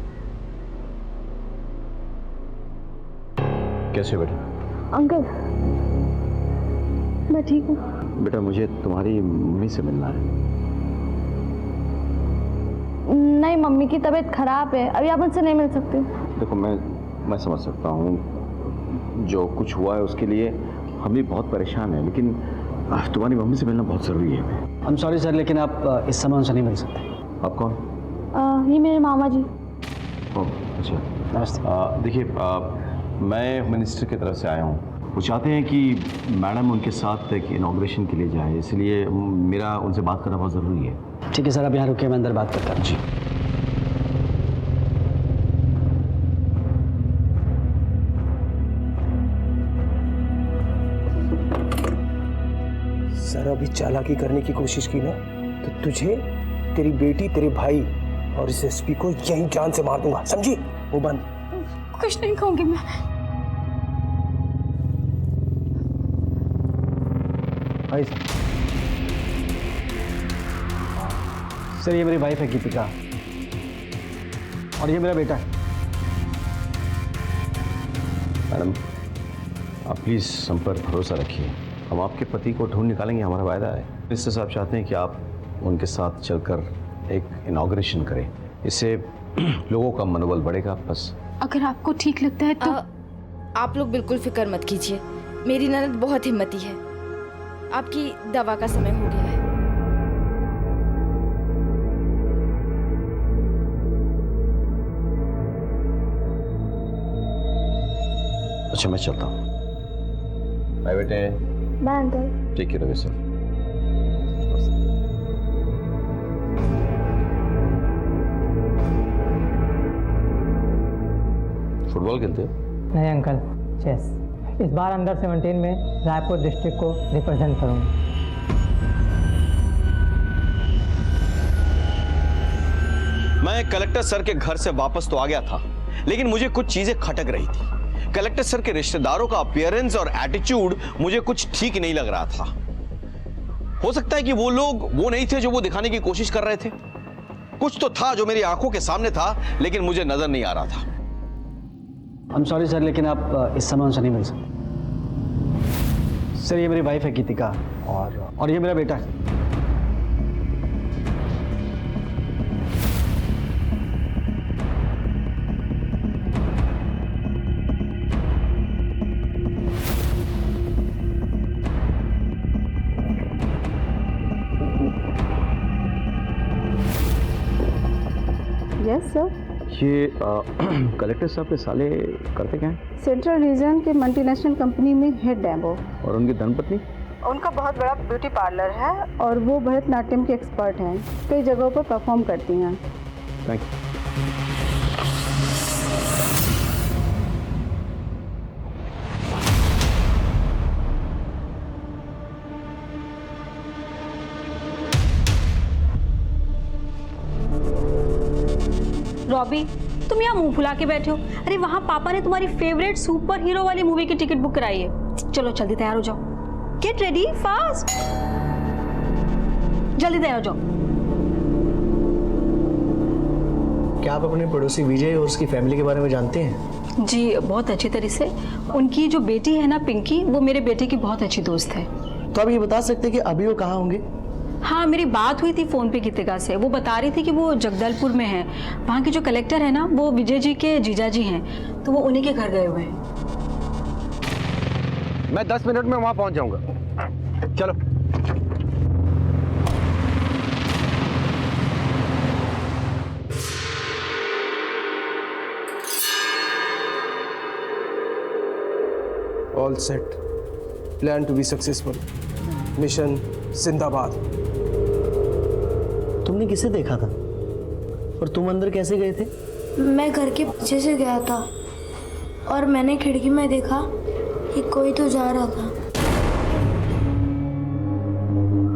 कैसे बेटा? अंकल, मैं ठीक हूँ। बेटा मुझे तुम्हारी मम्मी से मिलना है। नहीं, मम्मी की तबीयत खराब है, अभी आप उनसे नहीं मिल सकते। देखो मैं समझ सकता हूँ, जो कुछ हुआ है उसके लिए हम भी बहुत परेशान हैं, लेकिन तुम्हारी मम्मी से मिलना बहुत ज़रूरी है। आई एम सॉरी सर, लेकिन आप इस समय उनसे नहीं मिल सकते। आप कौन? ये मेरे मामा जी। ओह अच्छा, नमस्ते। देखिए मैं होम मिनिस्टर की तरफ से आया हूँ। वो चाहते हैं कि मैडम उनके साथ एक इनॉग्रेशन के लिए जाए, इसलिए मेरा उनसे बात करना बहुत ज़रूरी है। ठीक है सर, आप यहाँ रुकिए, मैं अंदर बात करता हूँ। जी। सर अभी चालाकी करने की कोशिश की ना तो तुझे, तेरी बेटी, तेरे भाई और इस एसपी को यहीं जान से मार दूंगा, समझी? वो बंद। कुछ नहीं कहूंगी मैं। भाई सर, ये मेरी वाइफ है गीतिका और ये मेरा बेटा है। मैडम आप प्लीज़ हम पर भरोसा रखिए, हम आपके पति को ढूंढ निकालेंगे, हमारा वायदा है। मिनिस्टर साहब चाहते हैं कि आप उनके साथ चलकर एक इनॉग्रेशन करें, इससे लोगों का मनोबल बढ़ेगा। बस अगर आपको ठीक लगता है तो आप लोग बिल्कुल फिक्र मत कीजिए, मेरी ननद बहुत हिम्मती है। आपकी दवा का समय हो गया है। अच्छा मैं चलता हूँ। बाय बेटे। Bye uncle. Take care of yourself. Football खेलते हो? नहीं अंकल, चेस। इस बार अंडर 17 में रायपुर डिस्ट्रिक्ट को रिप्रेजेंट करूंगा। मैं कलेक्टर सर के घर से वापस तो आ गया था, लेकिन मुझे कुछ चीजें खटक रही थी। कलेक्टर सर के रिश्तेदारों का अपीयरेंस और एटीट्यूड मुझे कुछ ठीक नहीं लग रहा था। हो सकता है कि वो लोग वो नहीं थे जो वो दिखाने की कोशिश कर रहे थे। कुछ तो था जो मेरी आंखों के सामने था, लेकिन मुझे नजर नहीं आ रहा था। आई एम सॉरी सर, लेकिन आप इस समय उनसे नहीं मिल सकते। सर ये मेरी वाइफ है गीतिका और ये मेरा बेटा है। Yes sir. ये कलेक्टर साहब के साले करते क्या हैं? सेंट्रल रीजन के मल्टीनेशनल कंपनी में हेड है वो। और उनकी धर्मपत्नी? उनका बहुत बड़ा ब्यूटी पार्लर है और वो भरतनाट्यम के एक्सपर्ट हैं, कई जगहों पर परफॉर्म करती हैं। Thank you. रॉबी, तुम यहाँ मुंह फुला के बैठे हो? अरे वहाँ पापा ने तुम्हारी फेवरेट सुपर हीरो वाली मूवी की टिकट बुक कराई है। चलो जल्दी तैयार हो जाओ। गेट रेडी फास्ट, जल्दी तैयार हो जाओ। क्या आप अपने पड़ोसी विजय और उसकी फैमिली के बारे में जानते हैं? जी बहुत अच्छी तरह से। उनकी जो बेटी है ना पिंकी, वो मेरे बेटे की बहुत अच्छी दोस्त है। तो आप ये बता सकते हैं कि अभी वो कहाँ होंगे? हाँ मेरी बात हुई थी फ़ोन पे गीतिका से, वो बता रही थी कि वो जगदलपुर में है। वहाँ के जो कलेक्टर है ना वो विजय जी के जीजा जी हैं, तो वो उन्हीं के घर गए हुए हैं। मैं 10 मिनट में वहाँ पहुँच जाऊँगा। चलो। All set, plan to be successful, mission जिंदाबाद। तुमने किसे देखा था और तुम अंदर कैसे गए थे? मैं घर के पीछे से गया था और मैंने खिड़की में देखा कि कोई तो जा रहा था।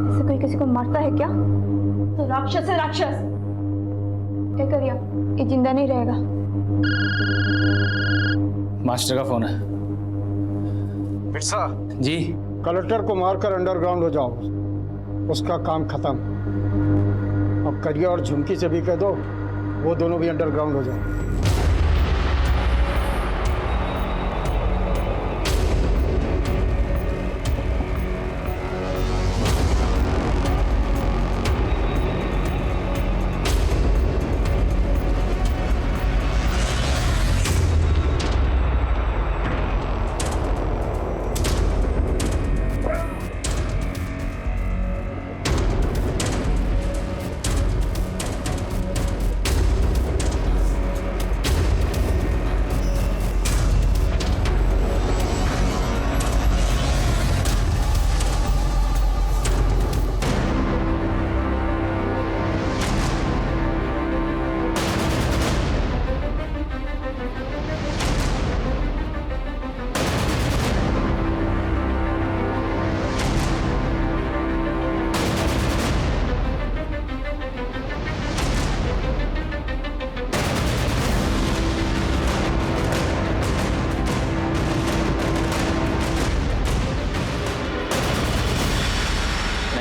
ऐसे कोई किसी को मारता है क्या? तो राक्षस है राक्षस। क्या करिए, ये जिंदा नहीं रहेगा। मास्टर का फोन है। बिरसा जी। कलेक्टर को मारकर अंडरग्राउंड हो जाओ, उसका काम खत्म। अब करिया और झुमकी से भी कह दो वो दोनों भी अंडरग्राउंड हो जाए।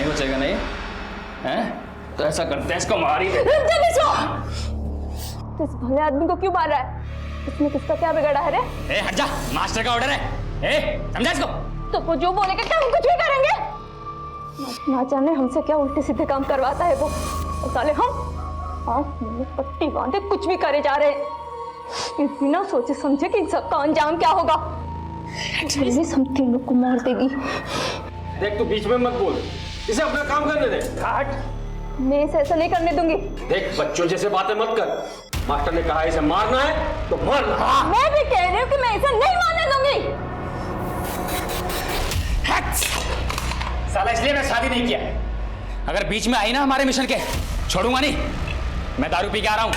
नहीं बचेगा नहीं हैं? तो ऐसा करते हैं, इसको मार ही दे। तो इस भले आदमी को क्यों मार रहा है? इसने किसका क्या बिगाड़ा है रे? ए हट जा, मास्टर का ऑर्डर है। ए समझा इसको? तो वो जो बोलेगा क्या हम कुछ भी करेंगे? ना जाने हमसे क्या उल्टे सीधे काम करवाता है वो। और साले हम आँख में पट्टी बांधे कुछ भी करे जा रहे हैं, ये बिना सोचे समझे कि इन सबका अंजाम क्या होगा। हम तीन लोग को मार देगी। देख तू बीच में मत बोल, इसे अपना काम करने दे। हट। मैं इसे ऐसा नहीं करने दूंगी। देख बच्चों जैसे बातें मत कर, मास्टर ने कहा इसे मारना है तो मार। मैं भी कह रही हूँ कि मैं इसे नहीं मारने दूंगी। साला इसलिए मैं शादी नहीं किया, अगर बीच में आई ना हमारे मिशन के, छोड़ूंगा नहीं। मैं दारू पी के आ रहा हूं,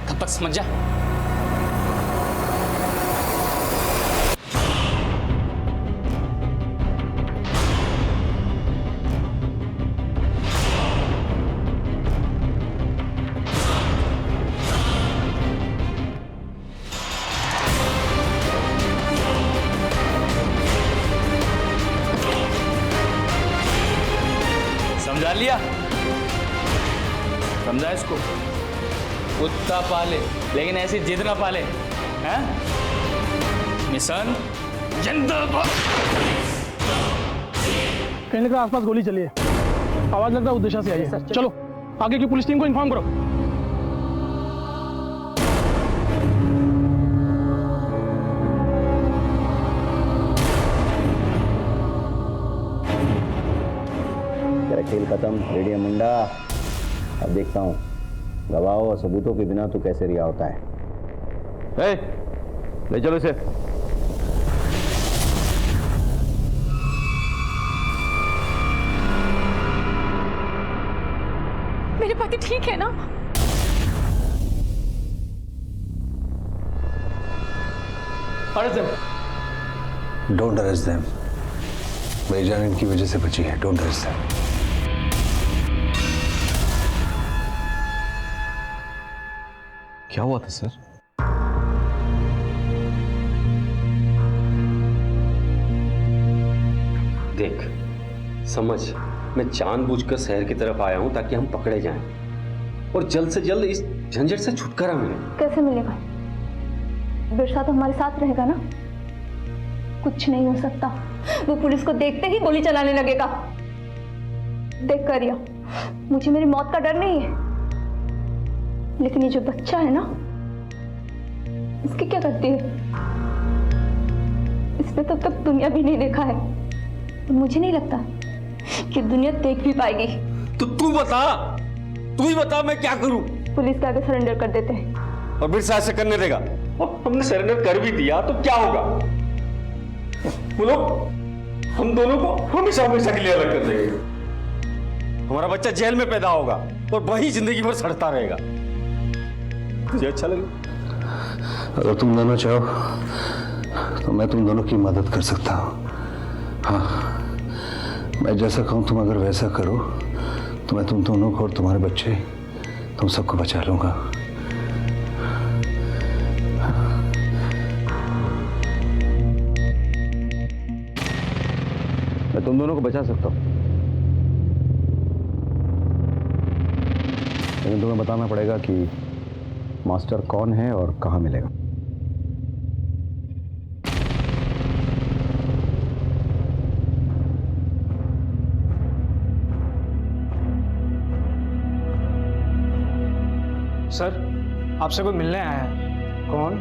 तब तक समझ जा। समझा लिया? समझा इसको? कुत्ता पाले लेकिन ऐसी जिद ना पाले, हैं? मिशन जिंदाबाद। कहने का आसपास गोली चली है, आवाज लगता है उद्देश्य से आई है। चलो आगे की पुलिस टीम को इन्फॉर्म करो। खेल खत्म, रेडियम मुंडा। अब देखता हूँ गवाहों और सबूतों के बिना तू कैसे रिहा होता है। ले चलो इसे। मेरे पति ठीक है ना? Don't arrest them. मेरी जान इनकी वजह से बची है। Don't arrest them. क्या हुआ था सर? देख समझ, मैं जानबूझकर शहर की तरफ आया हूं ताकि हम पकड़े जाएं और जल्द से जल्द इस झंझट से छुटकारा मिले। कैसे मिलेगा? बिरसा तो हमारे साथ रहेगा ना? कुछ नहीं हो सकता, वो पुलिस को देखते ही गोली चलाने लगेगा। देख करिया, मुझे मेरी मौत का डर नहीं है, लेकिन ये जो बच्चा है ना, इसकी क्या गलती है? इसने तब तक दुनिया भी नहीं देखा है, और मुझे नहीं लगता कि दुनिया देख भी पाएगी। तो तू बता, तू ही बता मैं क्या करूं? पुलिस के आगे सरेंडर कर देते हैं। और बिरसा ऐसे करने देगा? और हमने सरेंडर कर भी दिया तो क्या होगा? वो लोग हम दोनों को हमेशा हमेशा के लिए अलग कर देंगे। हमारा बच्चा जेल में पैदा होगा और वही जिंदगी भर सड़ता रहेगा। तुझे अच्छा लगे? अगर तुम दोनों चाहो तो मैं तुम दोनों की मदद कर सकता हूँ। हाँ, मैं जैसा कहूँ तुम अगर वैसा करो तो मैं तुम दोनों को और तुम्हारे बच्चे, तुम सबको बचा लूंगा। मैं तुम दोनों को बचा सकता हूँ, लेकिन तुम्हें बताना पड़ेगा कि मास्टर कौन है और कहाँ मिलेगा। सर, आपसे कोई मिलने आया है। कौन?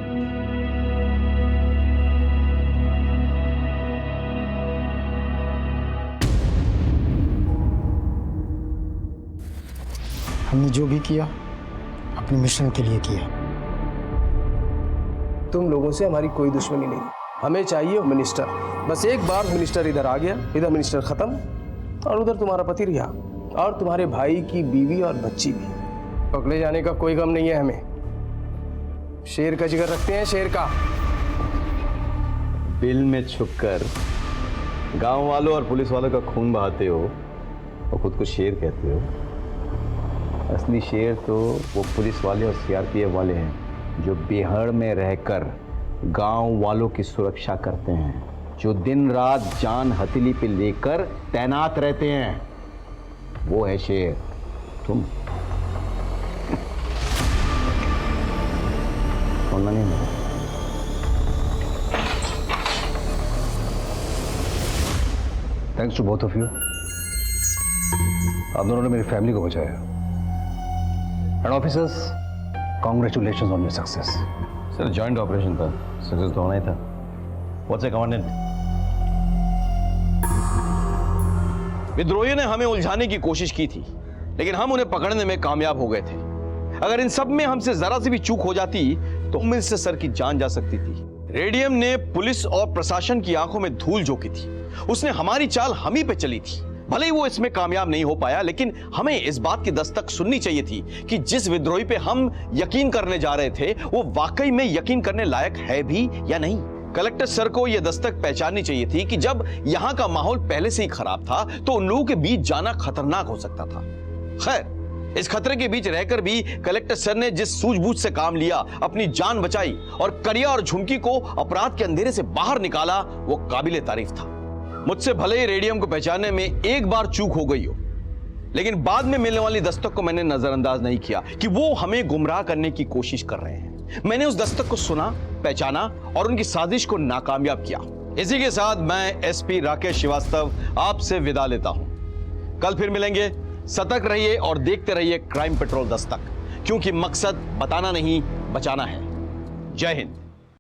हमने जो भी किया अपने मिशन के लिए किया। तुम लोगों से हमारी कोई दुश्मनी नहीं, हमें चाहिए मिनिस्टर। बस एक बार मिनिस्टर इधर आ गया, इधर मिनिस्टर खत्म, और उधर तुम्हारा पति रिहा, और तुम्हारे भाई की बीवी और बच्ची भी। पकड़े जाने का कोई गम नहीं है हमें। शेर का जिगर रखते हैं, शेर का। बिल में छुपकर गांव वालों और पुलिस वालों का खून बहाते हो और खुद को शेर कहते हो। असली शेर तो वो पुलिस वाले और सीआरपीएफ वाले हैं जो बिहार में रहकर गांव वालों की सुरक्षा करते हैं, जो दिन रात जान हथेली पे लेकर तैनात रहते हैं। वो है शेर, तुम। सुनना नहीं मेरा। Thanks to both of you, आप दोनों ने मेरी फैमिली को बचाया। And officers, congratulation on your success. Sir joint operation था, सक्सेस तो होना ही था। What's a commandant? विद्रोहियों ने हमें उलझाने की कोशिश की थी, लेकिन हम उन्हें पकड़ने में कामयाब हो गए थे। अगर इन सब में हमसे जरा सी भी चूक हो जाती तो मिल से सर की जान जा सकती थी। रेडियम ने पुलिस और प्रशासन की आंखों में धूल झोंकी थी। उसने हमारी चाल हम ही पे चली थी। भले ही वो इसमें कामयाब नहीं हो पाया, लेकिन हमें इस बात की दस्तक सुननी चाहिए थी कि जिस विद्रोही पे हम यकीन करने जा रहे थे वो वाकई में यकीन करने लायक है भी या नहीं। कलेक्टर सर को यह दस्तक पहचाननी चाहिए थी कि जब यहां का माहौल पहले से ही खराब था तो उन लोगों के बीच जाना खतरनाक हो सकता था। खैर, इस खतरे के बीच रहकर भी कलेक्टर सर ने जिस सूझबूझ से काम लिया, अपनी जान बचाई और करिया और झुमकी को अपराध के अंधेरे से बाहर निकाला, वो काबिले तारीफ था। मुझसे भले ही रेडियम को पहचानने में एक बार चूक हो गई हो, लेकिन बाद में मिलने वाली दस्तक को मैंने नजरअंदाज नहीं किया कि वो हमें गुमराह करने की कोशिश कर रहे हैं। मैंने उस दस्तक को सुना, पहचाना और उनकी साजिश को नाकामयाब किया। इसी के साथ मैं एसपी राकेश श्रीवास्तव आपसे विदा लेता हूं। कल फिर मिलेंगे। सतर्क रहिए और देखते रहिए क्राइम पेट्रोल दस्तक, क्योंकि मकसद बताना नहीं, बचाना है। जय हिंद।